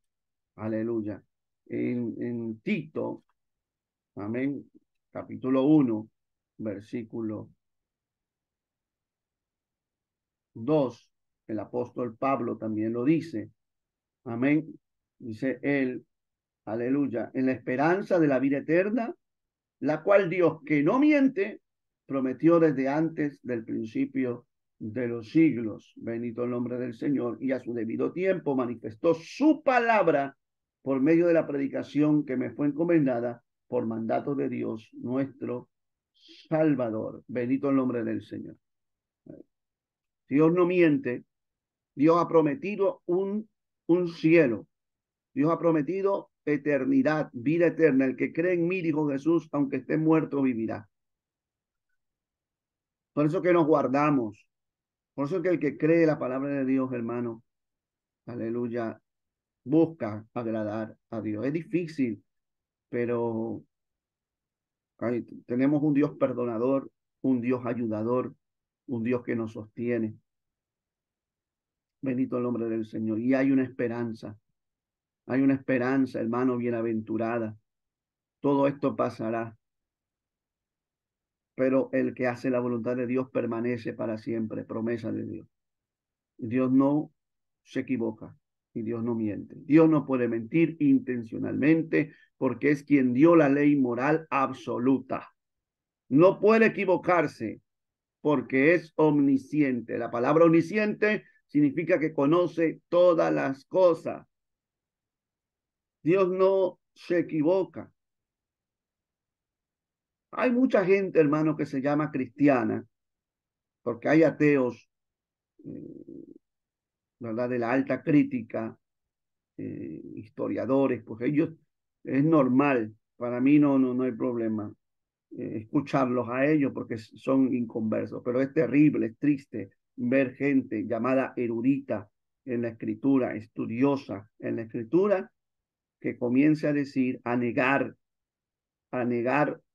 Aleluya. En Tito, amén, capítulo 1, versículo 2, el apóstol Pablo también lo dice. Amén. Dice él, aleluya, en la esperanza de la vida eterna, la cual Dios, que no miente, prometió desde antes del principio de los siglos. Bendito el nombre del Señor. Y a su debido tiempo manifestó su palabra por medio de la predicación que me fue encomendada por mandato de Dios, nuestro Salvador. Bendito el nombre del Señor. Dios no miente. Dios ha prometido un cielo. Dios ha prometido eternidad, vida eterna. El que cree en mí, dijo Jesús, aunque esté muerto, vivirá. Por eso que nos guardamos. Por eso que el que cree la palabra de Dios, hermano, aleluya, busca agradar a Dios. Es difícil, pero tenemos un Dios perdonador, un Dios ayudador, un Dios que nos sostiene. Bendito el nombre del Señor. Y hay una esperanza. Hay una esperanza, hermano, bienaventurada. Todo esto pasará, pero el que hace la voluntad de Dios permanece para siempre, promesa de Dios. Dios no se equivoca y Dios no miente. Dios no puede mentir intencionalmente porque es quien dio la ley moral absoluta. No puede equivocarse porque es omnisciente. La palabra omnisciente significa que conoce todas las cosas. Dios no se equivoca. Hay mucha gente, hermano, que se llama cristiana, porque hay ateos, ¿verdad? De la alta crítica, historiadores, pues ellos, es normal, para mí no hay problema escucharlos a ellos porque son inconversos, pero es terrible, es triste ver gente llamada erudita en la escritura, estudiosa en la escritura, que comience a decir, a negar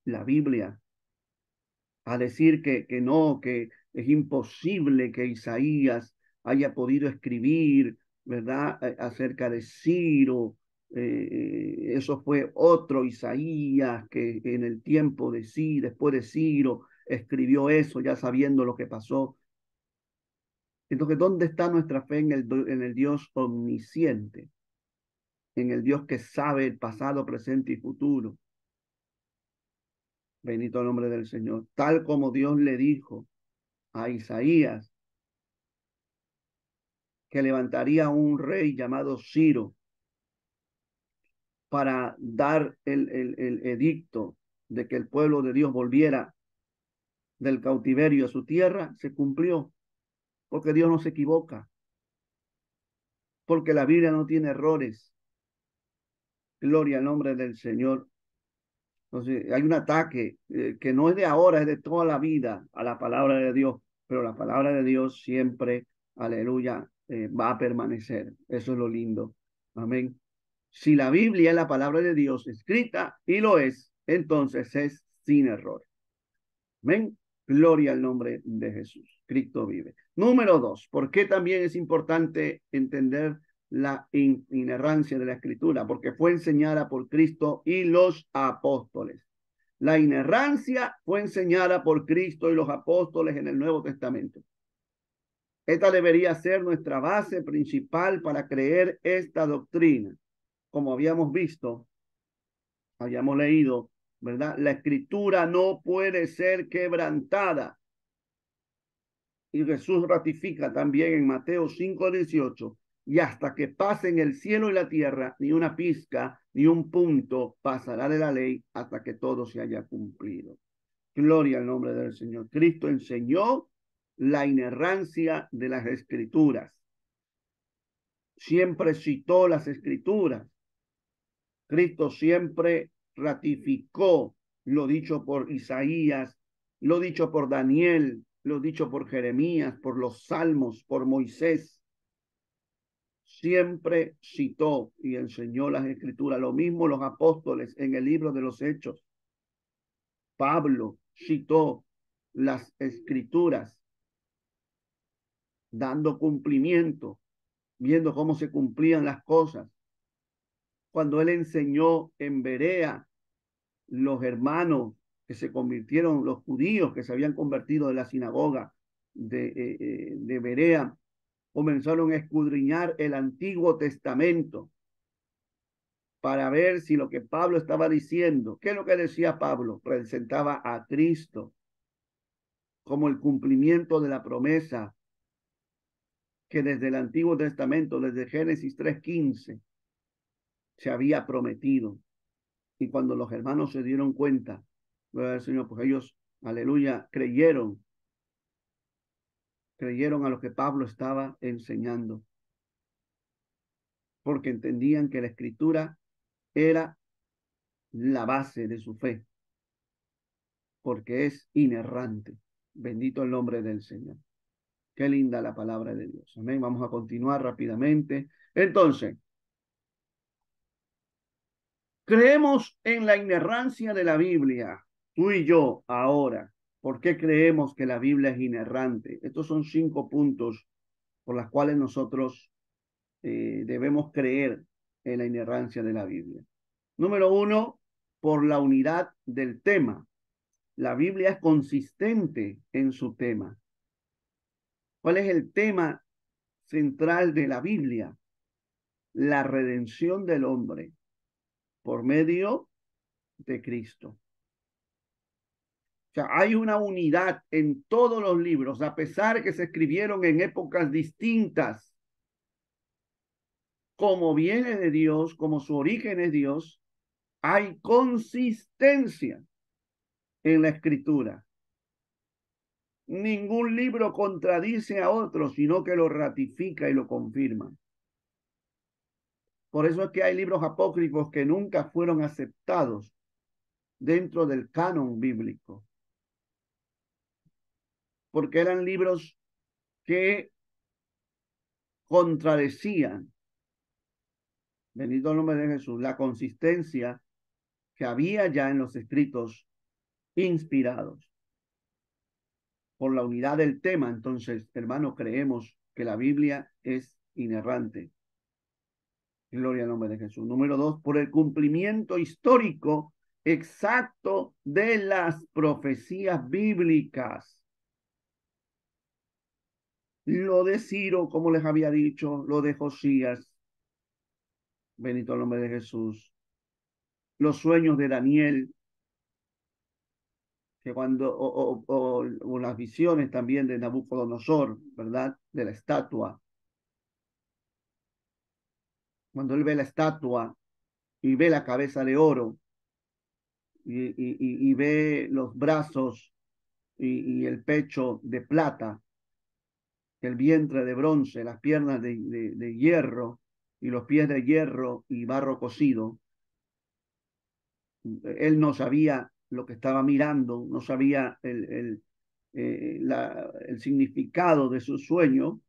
la Biblia, a decir que no, que es imposible que Isaías haya podido escribir, ¿verdad?, acerca de Ciro. Eso fue otro Isaías que en el tiempo de Ciro, después de Ciro, escribió eso ya sabiendo lo que pasó. Entonces, ¿dónde está nuestra fe en el Dios omnisciente? En el Dios que sabe el pasado, presente y futuro. Bendito el nombre del Señor. Tal como Dios le dijo a Isaías que levantaría un rey llamado Ciro para dar el edicto de que el pueblo de Dios volviera del cautiverio a su tierra, se cumplió, porque Dios no se equivoca, porque la Biblia no tiene errores. Gloria al nombre del Señor. Entonces, hay un ataque que no es de ahora, es de toda la vida a la palabra de Dios, pero la palabra de Dios siempre, aleluya, va a permanecer. Eso es lo lindo. Amén. Si la Biblia es la palabra de Dios escrita, y lo es, entonces es sin error. Amén. Gloria al nombre de Jesús. Cristo vive. Número 2. ¿Por qué también es importante entender la inerrancia de la Escritura? Porque fue enseñada por Cristo y los apóstoles. La inerrancia fue enseñada por Cristo y los apóstoles en el Nuevo Testamento. Esta debería ser nuestra base principal para creer esta doctrina. Como habíamos visto, habíamos leído, ¿verdad? La Escritura no puede ser quebrantada. Y Jesús ratifica también en Mateo 5:18, y hasta que pasen el cielo y la tierra, ni una pizca, ni un punto pasará de la ley hasta que todo se haya cumplido. Gloria al nombre del Señor. Cristo enseñó la inerrancia de las Escrituras. Siempre citó las Escrituras. Cristo siempre ratificó lo dicho por Isaías, lo dicho por Daniel, lo dicho por Jeremías, por los Salmos, por Moisés. Siempre citó y enseñó las Escrituras. Lo mismo los apóstoles en el libro de los Hechos. Pablo citó las Escrituras, dando cumplimiento, viendo cómo se cumplían las cosas. Cuando él enseñó en Berea, los hermanos que se convirtieron, los judíos que se habían convertido de la sinagoga de Berea, comenzaron a escudriñar el Antiguo Testamento para ver si lo que Pablo estaba diciendo, ¿qué es lo que decía Pablo? Presentaba a Cristo como el cumplimiento de la promesa que desde el Antiguo Testamento, desde Génesis 3:15, se había prometido. Y cuando los hermanos se dieron cuenta, el Señor, pues ellos, aleluya, creyeron a lo que Pablo estaba enseñando, porque entendían que la Escritura era la base de su fe, porque es inerrante. Bendito el nombre del Señor. Qué linda la palabra de Dios. Amén. Vamos a continuar rápidamente. Entonces, creemos en la inerrancia de la Biblia, tú y yo ahora. ¿Por qué creemos que la Biblia es inerrante? Estos son 5 puntos por las cuales nosotros debemos creer en la inerrancia de la Biblia. Número uno, por la unidad del tema. La Biblia es consistente en su tema. ¿Cuál es el tema central de la Biblia? La redención del hombre por medio de Cristo. O sea, hay una unidad en todos los libros, a pesar que se escribieron en épocas distintas. Como viene de Dios, como su origen es Dios, hay consistencia en la escritura. Ningún libro contradice a otro, sino que lo ratifica y lo confirma. Por eso es que hay libros apócrifos que nunca fueron aceptados dentro del canon bíblico, porque eran libros que contradecían, bendito el nombre de Jesús, la consistencia que había ya en los escritos inspirados. Por la unidad del tema, entonces, hermanos, creemos que la Biblia es inerrante. Gloria al nombre de Jesús. Número dos, por el cumplimiento histórico exacto de las profecías bíblicas. Lo de Ciro, como les había dicho, lo de Josías, bendito el nombre de Jesús. Los sueños de Daniel, que cuando, o las visiones también de Nabucodonosor, ¿verdad? De la estatua. Cuando él ve la estatua y ve la cabeza de oro y ve los brazos y el pecho de plata, el vientre de bronce, las piernas de hierro y los pies de hierro y barro cocido, él no sabía lo que estaba mirando, no sabía el significado de su sueño,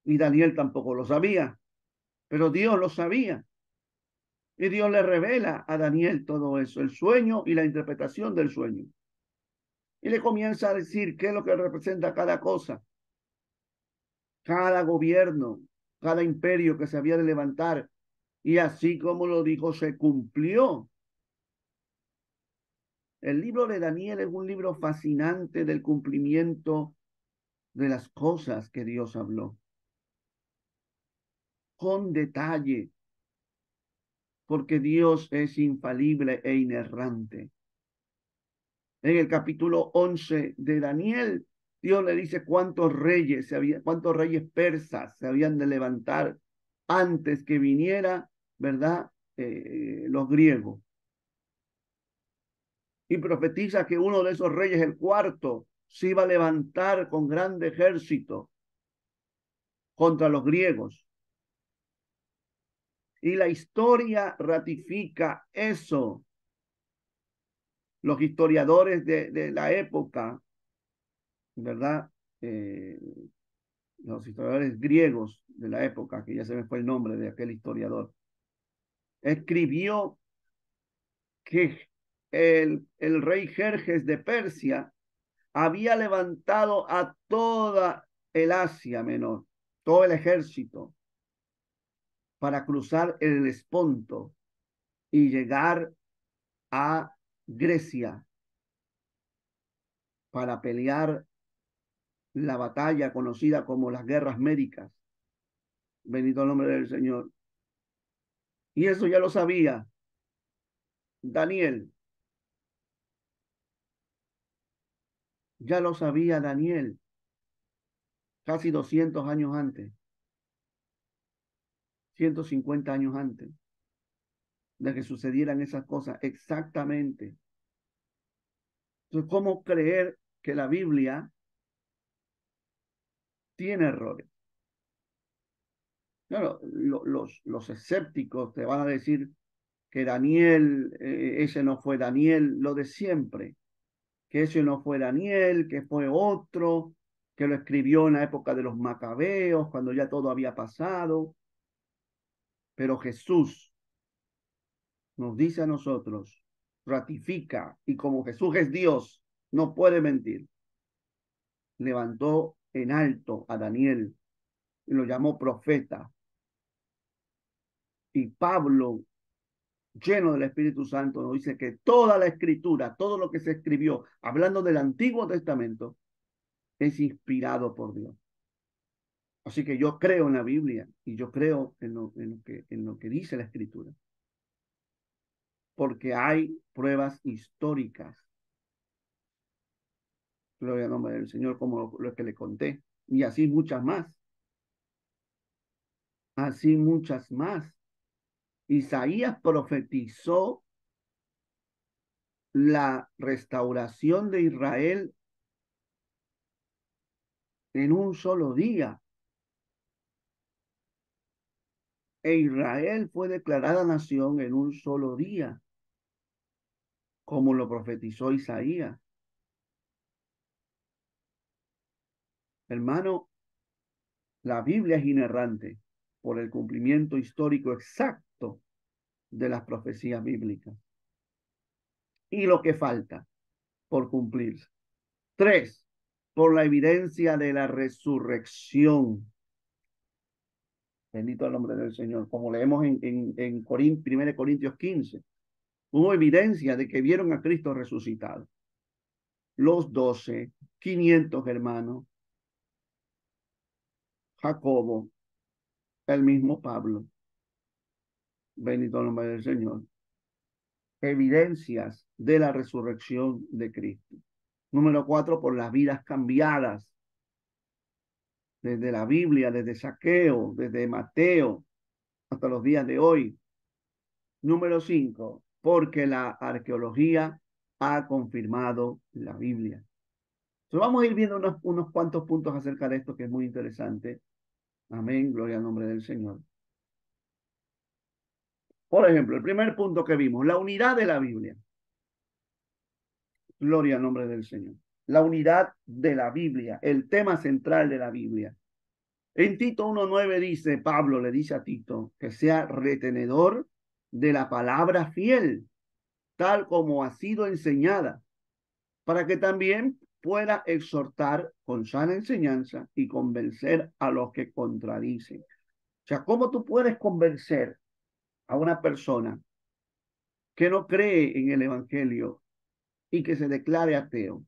y Daniel tampoco lo sabía, pero Dios lo sabía. Y Dios le revela a Daniel todo eso, el sueño y la interpretación del sueño. Y le comienza a decir qué es lo que representa cada cosa, cada gobierno, cada imperio que se había de levantar. Y así como lo dijo, se cumplió. El libro de Daniel es un libro fascinante del cumplimiento de las cosas que Dios habló. Con detalle, porque Dios es infalible e inerrante. En el capítulo 11 de Daniel, Dios le dice cuántos reyes persas se habían de levantar antes que viniera, ¿verdad? Los griegos. Y profetiza que uno de esos reyes, el cuarto, se iba a levantar con grande ejército contra los griegos. Y la historia ratifica eso. Los historiadores de la época, ¿verdad? Los historiadores griegos de la época, que ya se me fue el nombre de aquel historiador, escribió que el rey Jerjes de Persia había levantado a toda el Asia Menor, todo el ejército, para cruzar el Helesponto y llegar a Grecia para pelear la batalla conocida como las guerras médicas. Bendito el nombre del Señor. Y eso ya lo sabía Daniel. Ya lo sabía Daniel casi 200 años antes, 150 años antes de que sucedieran esas cosas exactamente. Entonces, ¿cómo creer que la Biblia tiene errores? Claro, los escépticos te van a decir que Daniel, ese no fue Daniel, lo de siempre, que ese no fue Daniel, que fue otro, que lo escribió en la época de los macabeos, cuando ya todo había pasado. Pero Jesús nos dice a nosotros, ratifica, y como Jesús es Dios, no puede mentir, levantó en alto a Daniel y lo llamó profeta. Y Pablo, lleno del Espíritu Santo, nos dice que toda la escritura, todo lo que se escribió, hablando del Antiguo Testamento, es inspirado por Dios. Así que yo creo en la Biblia y yo creo en lo que dice la escritura. Porque hay pruebas históricas. Gloria al nombre del Señor, como lo que le conté. Y así muchas más. Así muchas más. Isaías profetizó la restauración de Israel en un solo día. E Israel fue declarada nación en un solo día, como lo profetizó Isaías. Hermano, la Biblia es inerrante por el cumplimiento histórico exacto de las profecías bíblicas. Y lo que falta por cumplirse. 3, por la evidencia de la resurrección. Bendito el nombre del Señor. Como leemos en 1 Corintios 15. Hubo evidencia de que vieron a Cristo resucitado. Los 12, 500 hermanos, Jacobo, el mismo Pablo. Bendito el nombre del Señor. Evidencias de la resurrección de Cristo. Número 4, por las vidas cambiadas. Desde la Biblia, desde Zaqueo, desde Mateo, hasta los días de hoy. Número 5, porque la arqueología ha confirmado la Biblia. Entonces vamos a ir viendo unos cuantos puntos acerca de esto que es muy interesante. Amén, gloria al nombre del Señor. Por ejemplo, el primer punto que vimos, la unidad de la Biblia. Gloria al nombre del Señor. La unidad de la Biblia, el tema central de la Biblia. En Tito 1:9 dice, Pablo le dice a Tito, que sea retenedor de la palabra fiel, tal como ha sido enseñada, para que también pueda exhortar con sana enseñanza y convencer a los que contradicen. O sea, ¿cómo tú puedes convencer a una persona que no cree en el Evangelio y que se declare ateo?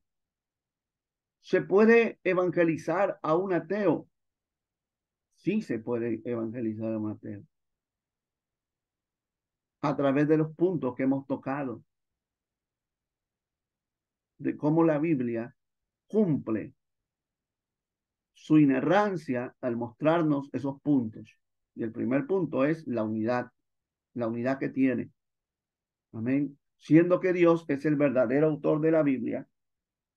¿Se puede evangelizar a un ateo? Sí, se puede evangelizar a un ateo. A través de los puntos que hemos tocado, de cómo la Biblia cumple su inerrancia al mostrarnos esos puntos. Y el primer punto es la unidad que tiene. Amén. Siendo que Dios es el verdadero autor de la Biblia,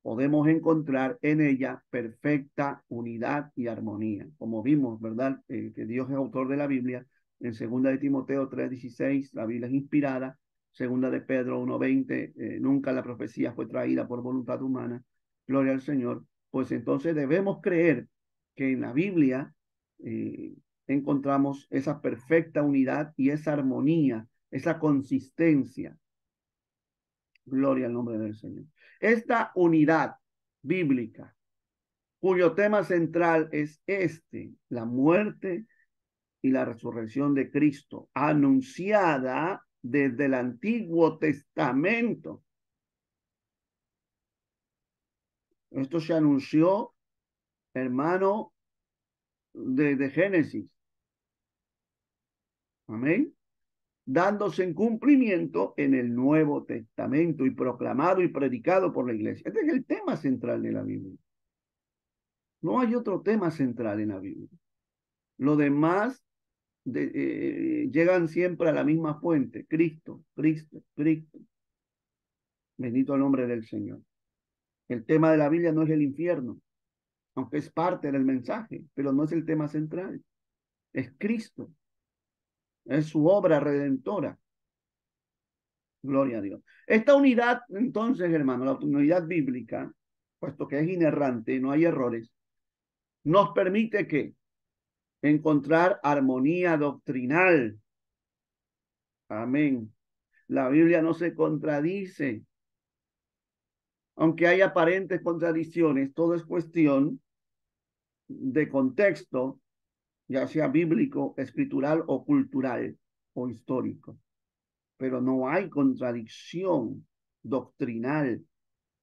podemos encontrar en ella perfecta unidad y armonía. Como vimos, ¿verdad? Que Dios es autor de la Biblia. En 2 de Timoteo 3:16, la Biblia es inspirada. 2 de Pedro 1:20, nunca la profecía fue traída por voluntad humana. Gloria al Señor. Pues entonces debemos creer que en la Biblia encontramos esa perfecta unidad y esa armonía, esa consistencia. Gloria al nombre del Señor. Esta unidad bíblica, cuyo tema central es la muerte y la resurrección de Cristo, anunciada desde el Antiguo Testamento. Esto se anunció, hermano, desde Génesis. Amén. Dándose en cumplimiento en el Nuevo Testamento y proclamado y predicado por la iglesia. Este es el tema central de la Biblia. No hay otro tema central en la Biblia. Lo demás llegan siempre a la misma fuente, Cristo, Cristo, Cristo. Bendito el nombre del Señor. El tema de la Biblia no es el infierno, aunque es parte del mensaje, pero no es el tema central. Es Cristo. Es su obra redentora. Gloria a Dios. Esta unidad, entonces, hermano, la unidad bíblica, puesto que es inerrante, no hay errores, nos permite que encontrar armonía doctrinal. Amén. La Biblia no se contradice. Aunque hay aparentes contradicciones, todo es cuestión de contexto ya sea bíblico, escritural o cultural o histórico. Pero no hay contradicción doctrinal.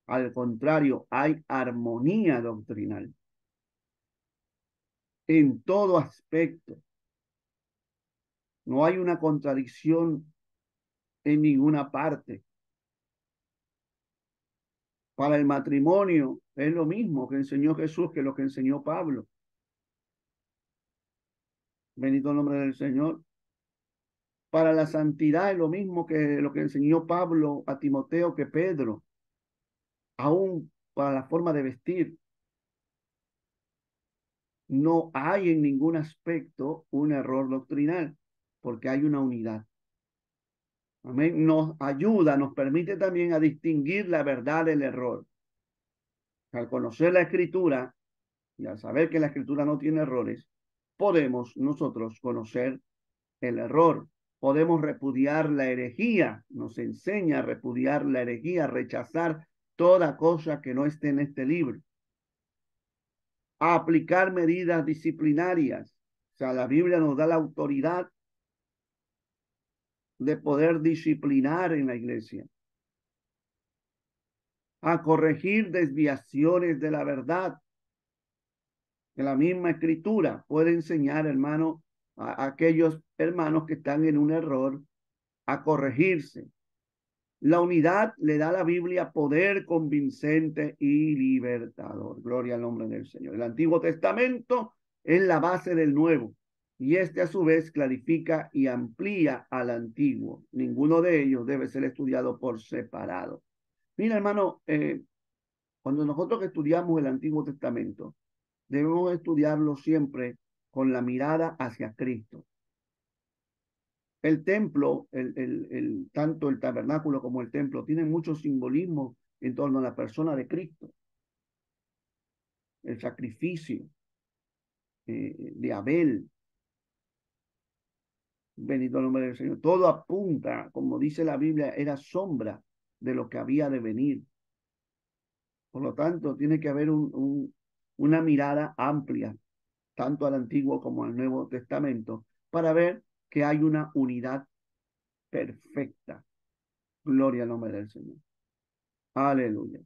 Al contrario, hay armonía doctrinal en todo aspecto. No hay una contradicción en ninguna parte. Para el matrimonio es lo mismo que enseñó Jesús que lo que enseñó Pablo. Bendito el nombre del Señor. Para la santidad es lo mismo que lo que enseñó Pablo a Timoteo que Pedro. Aún para la forma de vestir. No hay en ningún aspecto un error doctrinal, porque hay una unidad. Amén. Nos ayuda, nos permite también a distinguir la verdad del error. Al conocer la Escritura y al saber que la Escritura no tiene errores, podemos nosotros conocer el error. Podemos repudiar la herejía. Nos enseña a repudiar la herejía, a rechazar toda cosa que no esté en este libro. A aplicar medidas disciplinarias. O sea, la Biblia nos da la autoridad de poder disciplinar en la iglesia, a corregir desviaciones de la verdad, que la misma escritura puede enseñar, hermano, a aquellos hermanos que están en un error, a corregirse. La unidad le da a la Biblia poder convincente y libertador. Gloria al nombre del Señor. El Antiguo Testamento es la base del Nuevo. Y este a su vez clarifica y amplía al Antiguo. Ninguno de ellos debe ser estudiado por separado. Mira, hermano, cuando nosotros estudiamos el Antiguo Testamento, debemos estudiarlo siempre con la mirada hacia Cristo. El templo, tanto el tabernáculo como el templo, tienen mucho simbolismo en torno a la persona de Cristo. El sacrificio de Abel, bendito el nombre del Señor. Todo apunta, como dice la Biblia, era sombra de lo que había de venir. Por lo tanto, tiene que haber una mirada amplia, tanto al Antiguo como al Nuevo Testamento, para ver que hay una unidad perfecta. Gloria al nombre del Señor. Aleluya.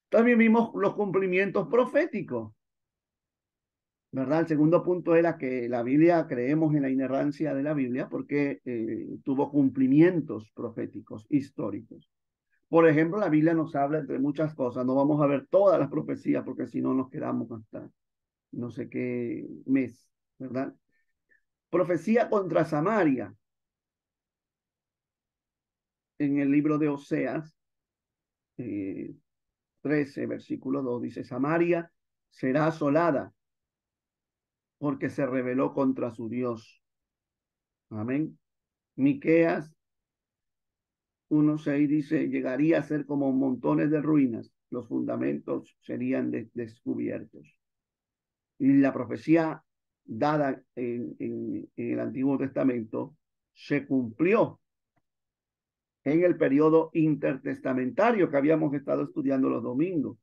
También vimos los cumplimientos proféticos, ¿verdad? El segundo punto era que la Biblia, creemos en la inerrancia de la Biblia porque tuvo cumplimientos proféticos históricos. Por ejemplo, la Biblia nos habla de muchas cosas. No vamos a ver todas las profecías porque si no nos quedamos hasta no sé qué mes, ¿verdad? Profecía contra Samaria en el libro de Oseas 13, versículo 2, dice, Samaria será asolada porque se rebeló contra su Dios. Amén. Miqueas 1:6 dice, llegaría a ser como montones de ruinas, los fundamentos serían descubiertos. Y la profecía dada en el Antiguo Testamento se cumplió en el periodo intertestamentario que habíamos estado estudiando los domingos.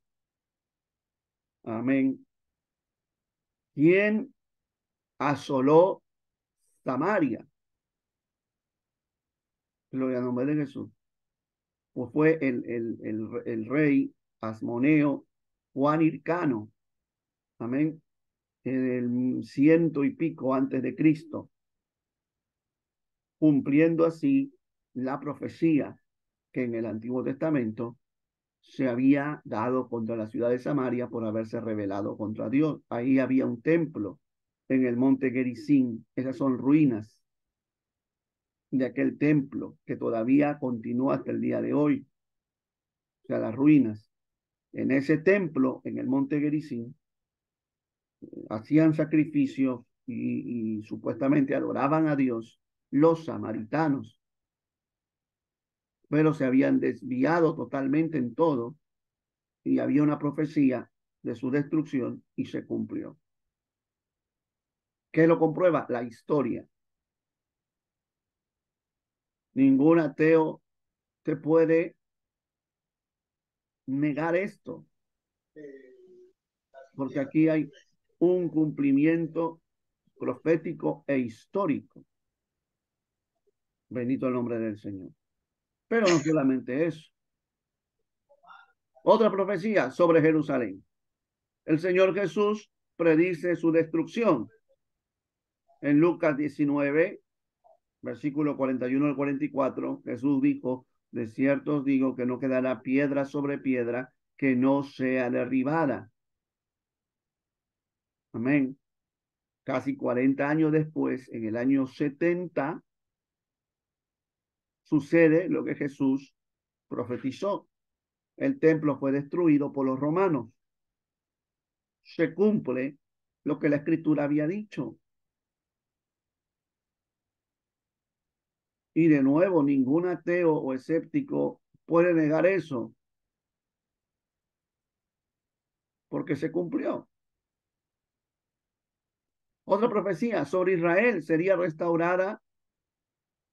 Amén. ¿Quién asoló Samaria? Gloria al nombre de Jesús. Pues fue el rey Asmoneo Juan Hircano. Amén. En el 100 y pico antes de Cristo. Cumpliendo así la profecía que en el Antiguo Testamento se había dado contra la ciudad de Samaria por haberse rebelado contra Dios. Ahí había un templo en el monte Gerizim. Esas son ruinas de aquel templo que todavía continúa hasta el día de hoy. O sea, las ruinas. En ese templo, en el monte Gerizim, hacían sacrificios y supuestamente adoraban a Dios los samaritanos, pero se habían desviado totalmente en todo y había una profecía de su destrucción y se cumplió. ¿Qué lo comprueba? La historia. Ningún ateo te puede negar esto, porque aquí hay un cumplimiento profético e histórico. Bendito el nombre del Señor. Pero no solamente eso. Otra profecía sobre Jerusalén. El Señor Jesús predice su destrucción. En Lucas 19, versículo 41 al 44, Jesús dijo, de cierto os digo que no quedará piedra sobre piedra que no sea derribada. Amén. Casi 40 años después, en el año 70, sucede lo que Jesús profetizó. El templo fue destruido por los romanos. Se cumple lo que la Escritura había dicho. Y de nuevo, ningún ateo o escéptico puede negar eso, porque se cumplió. Otra profecía sobre Israel sería restaurada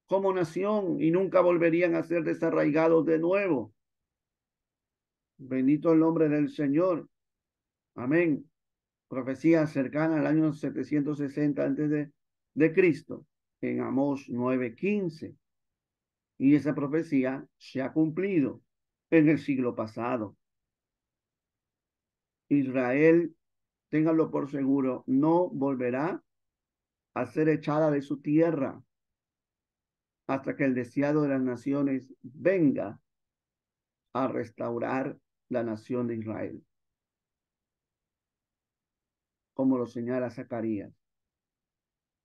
como nación y nunca volverían a ser desarraigados de nuevo. Bendito el nombre del Señor. Amén. Profecía cercana al año 760 antes de Cristo, en Amós 9:15. Y esa profecía se ha cumplido en el siglo pasado. Israel, ténganlo por seguro, no volverá a ser echada de su tierra hasta que el deseado de las naciones venga a restaurar la nación de Israel, como lo señala Zacarías.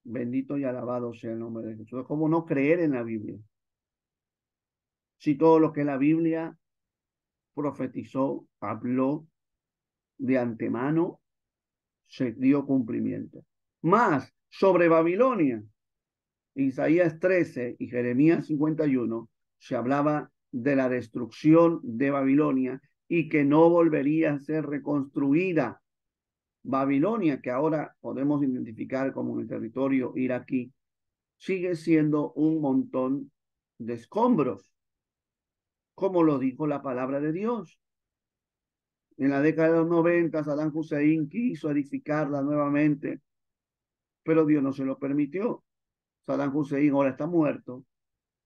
Bendito y alabado sea el nombre de Jesús. ¿Cómo no creer en la Biblia? Si todo lo que la Biblia profetizó, habló de antemano, se dio cumplimiento. Más sobre Babilonia, Isaías 13 y Jeremías 51, se hablaba de la destrucción de Babilonia y que no volvería a ser reconstruida. Babilonia, que ahora podemos identificar como el territorio iraquí, sigue siendo un montón de escombros, como lo dijo la palabra de Dios. En la década de los 90, Saddam Hussein quiso edificarla nuevamente, pero Dios no se lo permitió. Saddam Hussein ahora está muerto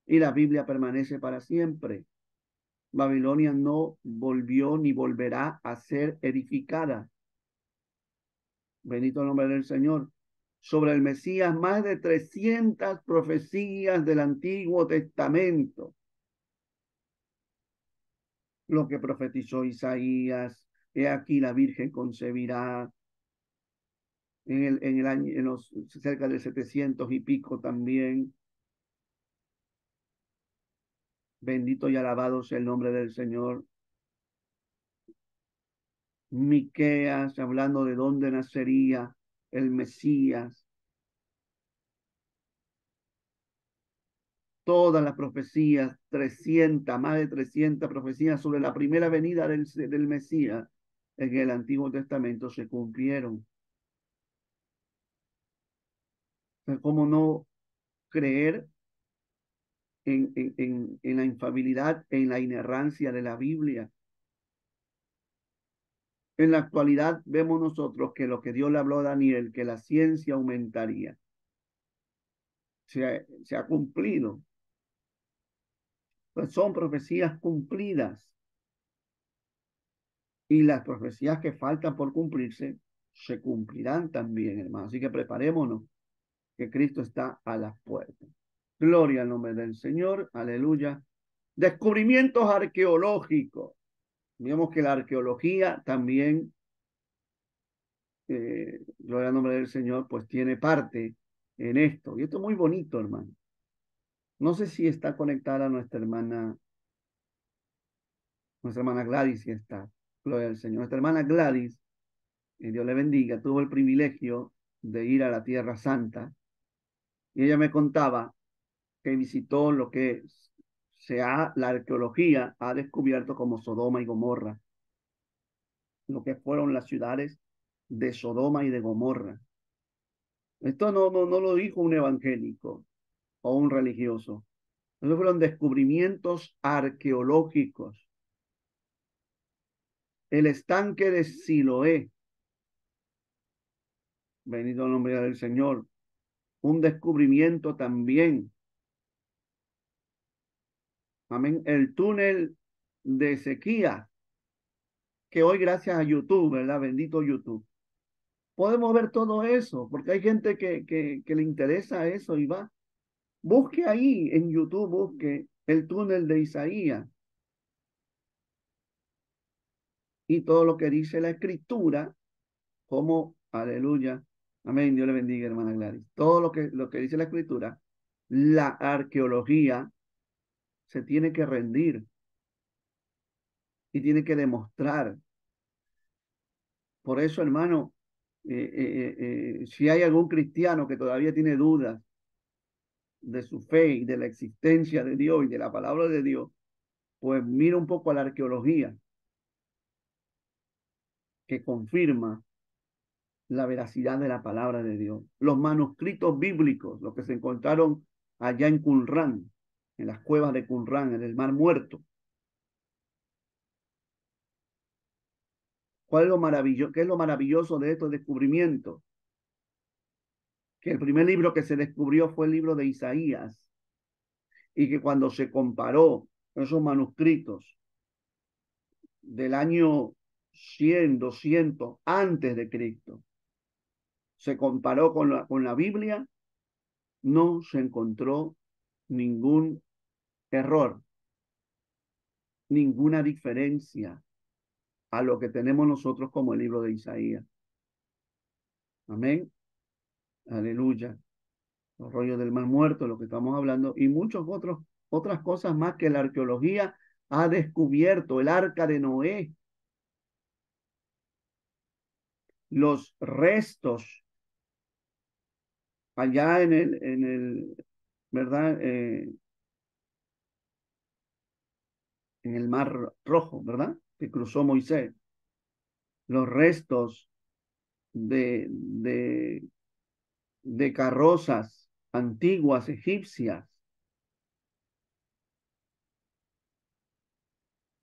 y la Biblia permanece para siempre. Babilonia no volvió ni volverá a ser edificada. Bendito el nombre del Señor. Sobre el Mesías, más de 300 profecías del Antiguo Testamento. Lo que profetizó Isaías, he aquí la Virgen concebirá en el año, cerca de 700 y pico también. Bendito y alabado sea el nombre del Señor. Miqueas, hablando de dónde nacería el Mesías. Todas las profecías, 300, más de 300 profecías sobre la primera venida del Mesías en el Antiguo Testamento se cumplieron. ¿Cómo no creer en la infalibilidad, en la inerrancia de la Biblia? En la actualidad vemos nosotros que lo que Dios le habló a Daniel, que la ciencia aumentaría, se ha cumplido. Pues son profecías cumplidas. Y las profecías que faltan por cumplirse se cumplirán también, hermano. Así que preparémonos, que Cristo está a las puertas. Gloria al nombre del Señor. Aleluya. Descubrimientos arqueológicos. Vemos que la arqueología también, gloria al nombre del Señor, pues tiene parte en esto. Y esto es muy bonito, hermano. No sé si está conectada nuestra hermana Gladys, si está. Gloria al Señor. Nuestra hermana Gladys, Dios le bendiga, tuvo el privilegio de ir a la Tierra Santa. Y ella me contaba que visitó lo que la arqueología ha descubierto como Sodoma y Gomorra, lo que fueron las ciudades de Sodoma y de Gomorra. Esto no lo dijo un evangélico o un religioso. Estos fueron descubrimientos arqueológicos. El estanque de Siloé, Bendito el nombre del Señor. Un descubrimiento también. Amén. El túnel de sequía, que hoy gracias a YouTube, ¿verdad? Bendito YouTube. Podemos ver todo eso, porque hay gente que le interesa eso y va. Busque ahí en YouTube, busque el túnel de Isaías y todo lo que dice la escritura, como, aleluya, amén, Dios le bendiga, hermana Gladys. Todo lo que dice la escritura, la arqueología se tiene que rendir y tiene que demostrar. Por eso, hermano, si hay algún cristiano que todavía tiene dudas de su fe y de la existencia de Dios y de la palabra de Dios, pues mira un poco a la arqueología que confirma la veracidad de la palabra de Dios. Los manuscritos bíblicos, los que se encontraron allá en Qumrán, en las cuevas de Qumrán, en el Mar Muerto. ¿Cuál es lo maravilloso? ¿Qué es lo maravilloso de estos descubrimientos? Que el primer libro que se descubrió fue el libro de Isaías, y que cuando se comparó esos manuscritos del año 100, 200 antes de Cristo, se comparó con la Biblia, no se encontró ningún error, ninguna diferencia a lo que tenemos nosotros como el libro de Isaías. Amén. Aleluya. Los rollos del Mar Muerto, lo que estamos hablando, y otras cosas más que la arqueología ha descubierto. El arca de Noé, los restos allá ¿verdad? En el Mar Rojo, ¿verdad? Que cruzó Moisés. Los restos de carrozas antiguas egipcias.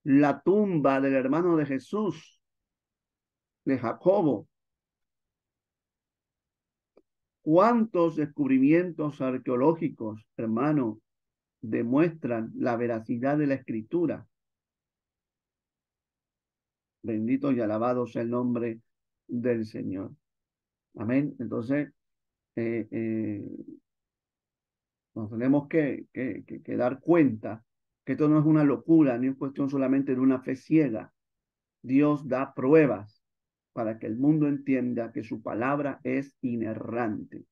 La tumba del hermano de Jesús, de Jacobo. ¿Cuántos descubrimientos arqueológicos, hermano, demuestran la veracidad de la escritura? Bendito y alabado sea el nombre del Señor. Amén. Entonces, nos tenemos que dar cuenta que esto no es una locura, ni es cuestión solamente de una fe ciega. Dios da pruebas para que el mundo entienda que su palabra es inerrante.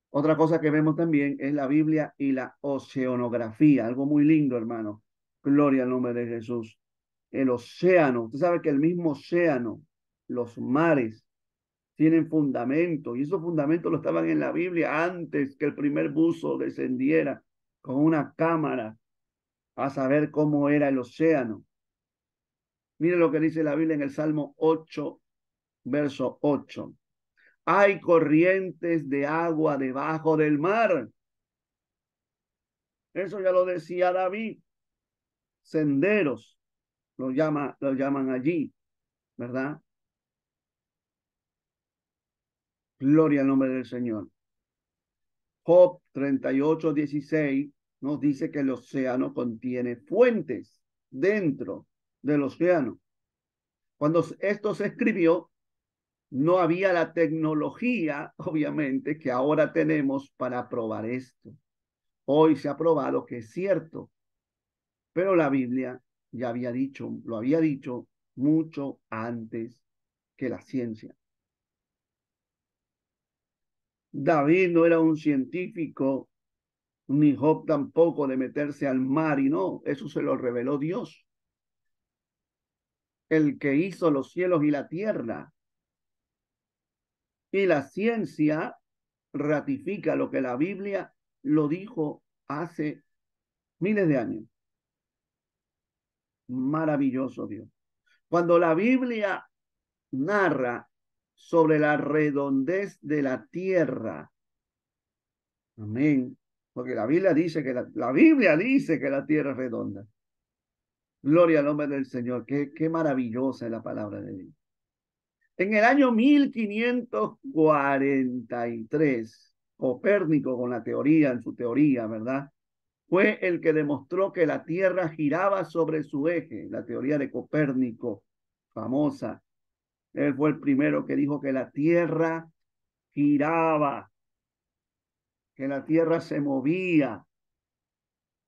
Otra cosa que vemos también es la Biblia y la oceanografía, algo muy lindo, hermano. Gloria al nombre de Jesús. El océano, usted sabe que el mismo océano, los mares, tienen fundamento, y esos fundamentos lo estaban en la Biblia antes que el primer buzo descendiera con una cámara a saber cómo era el océano. Mire lo que dice la Biblia en el Salmo 8, verso 8. Hay corrientes de agua debajo del mar. Eso ya lo decía David. Senderos lo llaman allí, ¿verdad? Gloria al nombre del Señor. Job 38:16 nos dice que el océano contiene fuentes dentro del océano. Cuando esto se escribió, no había la tecnología, obviamente, que ahora tenemos para probar esto. Hoy se ha probado que es cierto, pero la Biblia ya lo había dicho mucho antes que la ciencia. David no era un científico, ni Job tampoco, de meterse al mar, y no, eso se lo reveló Dios, el que hizo los cielos y la tierra. Y la ciencia ratifica lo que la Biblia lo dijo hace miles de años. Maravilloso Dios. Cuando la Biblia narra sobre la redondez de la tierra, amén, porque la Biblia dice que la Biblia dice que la tierra es redonda. Gloria al nombre del Señor. Qué maravillosa es la palabra de Dios. En el año 1543, Copérnico con la teoría, en su teoría, ¿verdad? Fue el que demostró que la Tierra giraba sobre su eje, la teoría de Copérnico, famosa. Él fue el primero que dijo que la Tierra giraba, que la Tierra se movía.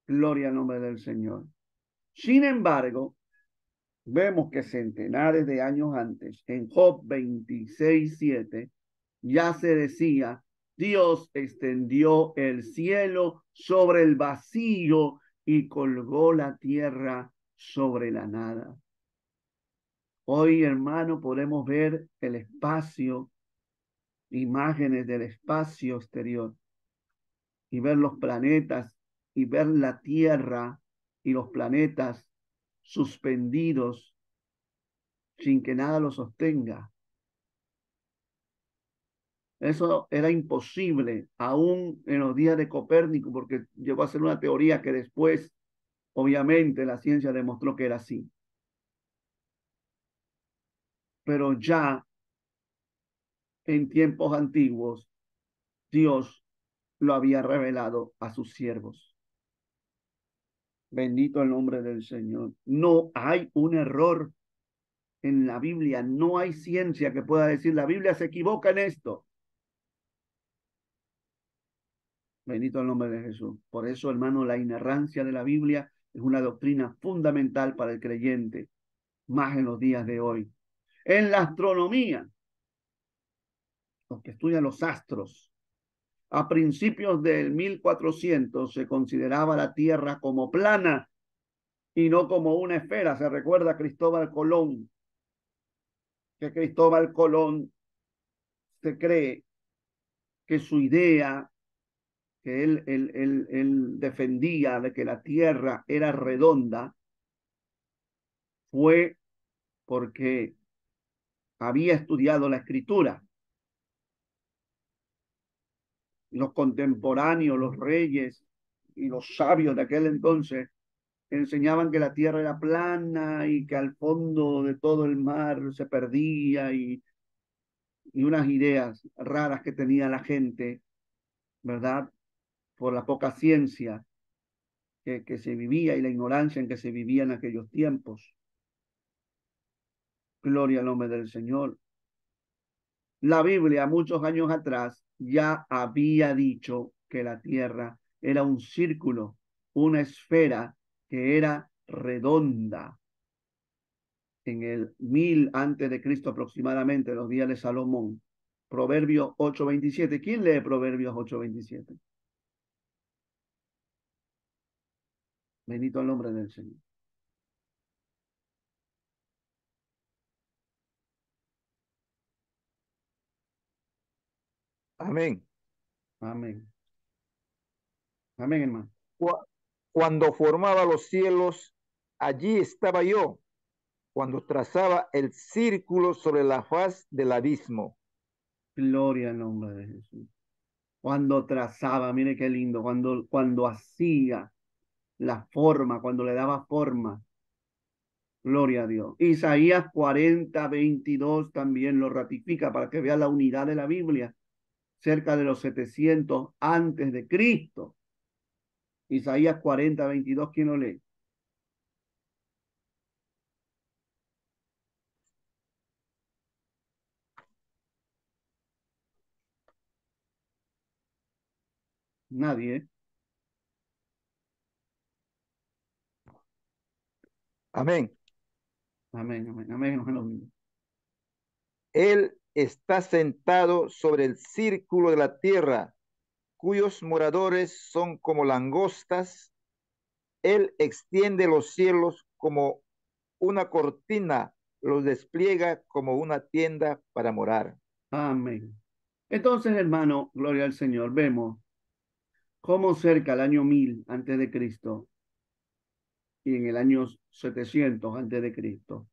Gloria al nombre del Señor. Sin embargo, vemos que centenares de años antes, en Job 26:7, ya se decía, Dios extendió el cielo sobre el vacío y colgó la tierra sobre la nada. Hoy, hermano, podemos ver el espacio, imágenes del espacio exterior y ver los planetas y ver la tierra y los planetas suspendidos sin que nada los sostenga. Eso era imposible aún en los días de Copérnico, porque llegó a ser una teoría que después, obviamente, la ciencia demostró que era así. Pero ya en tiempos antiguos, Dios lo había revelado a sus siervos. Bendito el nombre del Señor. No hay un error en la Biblia, no hay ciencia que pueda decir la Biblia se equivoca en esto. Bendito el nombre de Jesús. Por eso, hermano, la inerrancia de la Biblia es una doctrina fundamental para el creyente, más en los días de hoy. En la astronomía, los que estudian los astros, a principios del 1400 se consideraba la Tierra como plana y no como una esfera. Se recuerda a Cristóbal Colón, que Cristóbal Colón se cree que su idea que él defendía de que la Tierra era redonda fue porque había estudiado la escritura. Los contemporáneos, los reyes y los sabios de aquel entonces enseñaban que la tierra era plana y que al fondo de todo el mar se perdía y unas ideas raras que tenía la gente, ¿verdad? Por la poca ciencia que se vivía y la ignorancia en que se vivía en aquellos tiempos. Gloria al nombre del Señor. La Biblia, muchos años atrás, ya había dicho que la tierra era un círculo, una esfera que era redonda. En el 1000 antes de Cristo aproximadamente, los días de Salomón. Proverbios 8:27. ¿Quién lee Proverbios 8:27? Bendito el nombre del Señor. Amén. Amén. Amén, hermano. Cuando formaba los cielos, allí estaba yo, cuando trazaba el círculo sobre la faz del abismo. Gloria al nombre de Jesús. Cuando trazaba, mire qué lindo, cuando hacía la forma, cuando le daba forma. Gloria a Dios. Isaías 40:22 también lo ratifica para que vea la unidad de la Biblia, cerca de los 700 antes de Cristo. Isaías 40:22, ¿quién lo lee? Nadie, ¿eh? Amén. Amén, amén, amén, amén. Él está sentado sobre el círculo de la tierra, cuyos moradores son como langostas. Él extiende los cielos como una cortina, los despliega como una tienda para morar. Amén. Entonces, hermano, gloria al Señor, vemos cómo cerca al año 1000 antes de Cristo y en el año 700 antes de Cristo,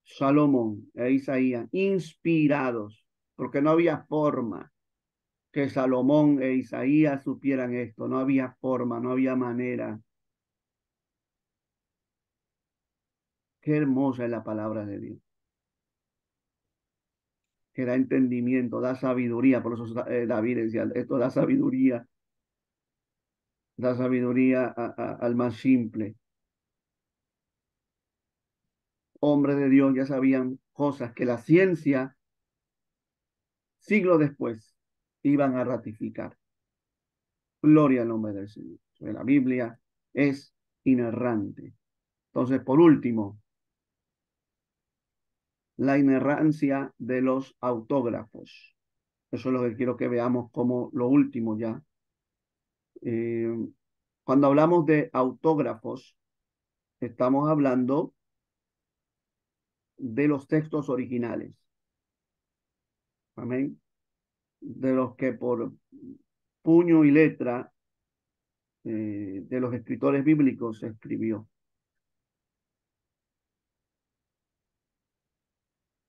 Salomón e Isaías, inspirados, porque no había forma que Salomón e Isaías supieran esto, no había forma, no había manera. Qué hermosa es la palabra de Dios. que da entendimiento, da sabiduría. Por eso David decía, esto da sabiduría al más simple. Hombres de Dios ya sabían cosas que la ciencia, siglos después, iban a ratificar. Gloria al nombre del Señor. La Biblia es inerrante. Entonces, por último, la inerrancia de los autógrafos. Eso es lo que quiero que veamos como lo último ya. Cuando hablamos de autógrafos, estamos hablando de los textos originales. Amén. De los que por puño y letra de los escritores bíblicos se escribió.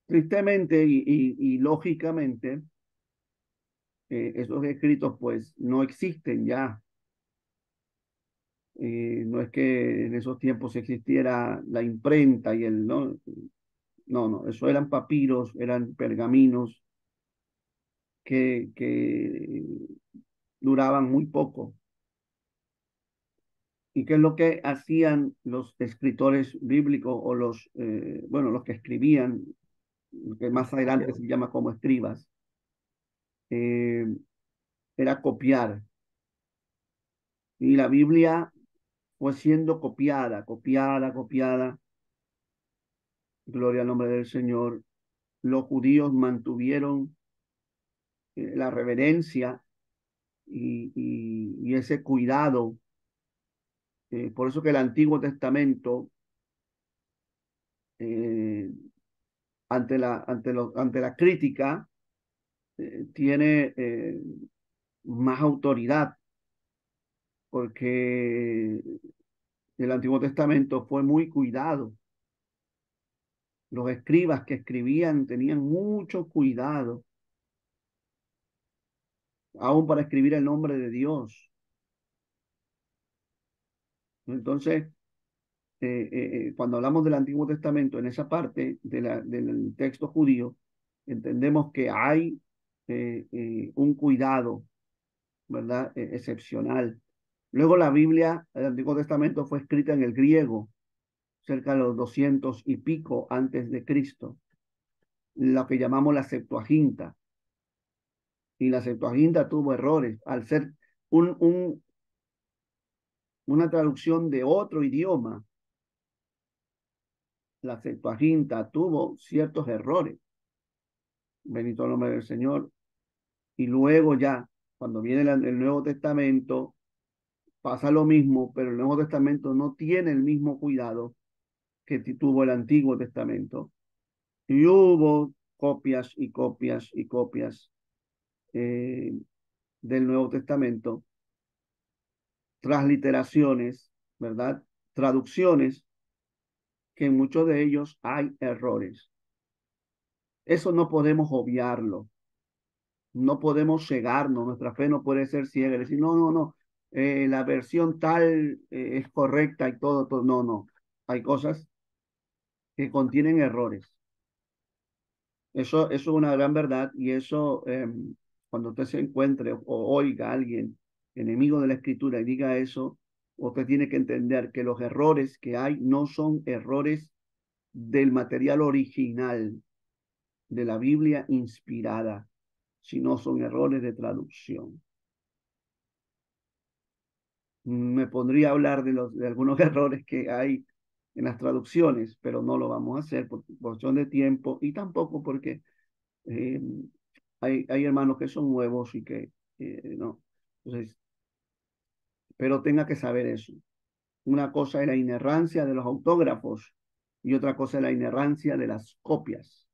Tristemente y lógicamente, esos escritos pues no existen ya. No es que en esos tiempos existiera la imprenta y el, no, no, eso eran papiros, eran pergaminos que duraban muy poco. ¿Y qué es lo que hacían los escritores bíblicos o bueno, los que escribían, que más adelante se llama como escribas? Eh, Era copiar. Y la Biblia fue siendo copiada. Gloria al nombre del Señor. Los judíos mantuvieron la reverencia y ese cuidado. Por eso que el Antiguo Testamento, eh, ante la crítica, tiene más autoridad, porque el Antiguo Testamento fue muy cuidado. Los escribas que escribían tenían mucho cuidado, aún para escribir el nombre de Dios. Entonces, cuando hablamos del Antiguo Testamento, en esa parte del texto judío, entendemos que hay un cuidado, ¿verdad? Excepcional. Luego la Biblia, el Antiguo Testamento fue escrita en el griego, cerca de los 200 y pico antes de Cristo, lo que llamamos la Septuaginta. Y la Septuaginta tuvo errores al ser un, un, una traducción de otro idioma. La Septuaginta tuvo ciertos errores. Bendito el nombre del Señor. Y luego ya, cuando viene el Nuevo Testamento, pasa lo mismo, pero el Nuevo Testamento no tiene el mismo cuidado que tuvo el Antiguo Testamento. Y hubo copias y copias y copias del Nuevo Testamento, transliteraciones, ¿verdad? Traducciones, que en muchos de ellos hay errores. Eso no podemos obviarlo. No podemos cegarnos, nuestra fe no puede ser ciega, decir, no, la versión tal es correcta y todo, no. Hay cosas que contienen errores. Eso es una gran verdad y eso, cuando usted se encuentre o oiga a alguien enemigo de la escritura y diga eso, usted tiene que entender que los errores que hay no son errores del material original de la Biblia inspirada, sino son errores de traducción. Me pondría a hablar de algunos errores que hay en las traducciones, pero no lo vamos a hacer por cuestión de tiempo y tampoco porque eh, hay hermanos que son nuevos y que no. Entonces, pero tenga que saber eso. Una cosa es la inerrancia de los autógrafos y otra cosa es la inerrancia de las copias.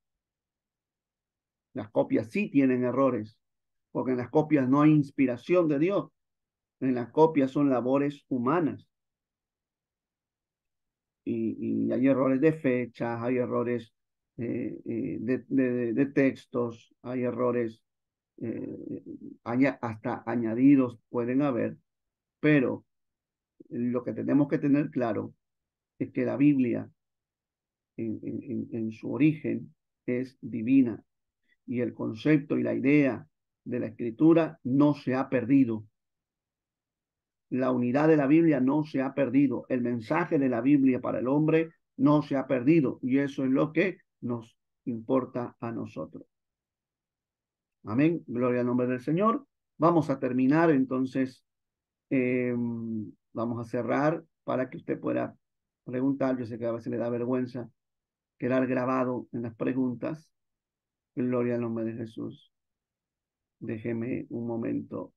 Las copias sí tienen errores, porque en las copias no hay inspiración de Dios. En las copias son labores humanas. Y hay errores de fechas, hay errores de textos, hay errores hasta añadidos pueden haber, pero lo que tenemos que tener claro es que la Biblia en su origen es divina y el concepto y la idea de la Escritura no se ha perdido. La unidad de la Biblia no se ha perdido. El mensaje de la Biblia para el hombre no se ha perdido. Y eso es lo que nos importa a nosotros. Amén. Gloria al nombre del Señor. Vamos a terminar entonces. Vamos a cerrar para que usted pueda preguntar. Yo sé que a veces le da vergüenza quedar grabado en las preguntas. Gloria al nombre de Jesús. Déjeme un momento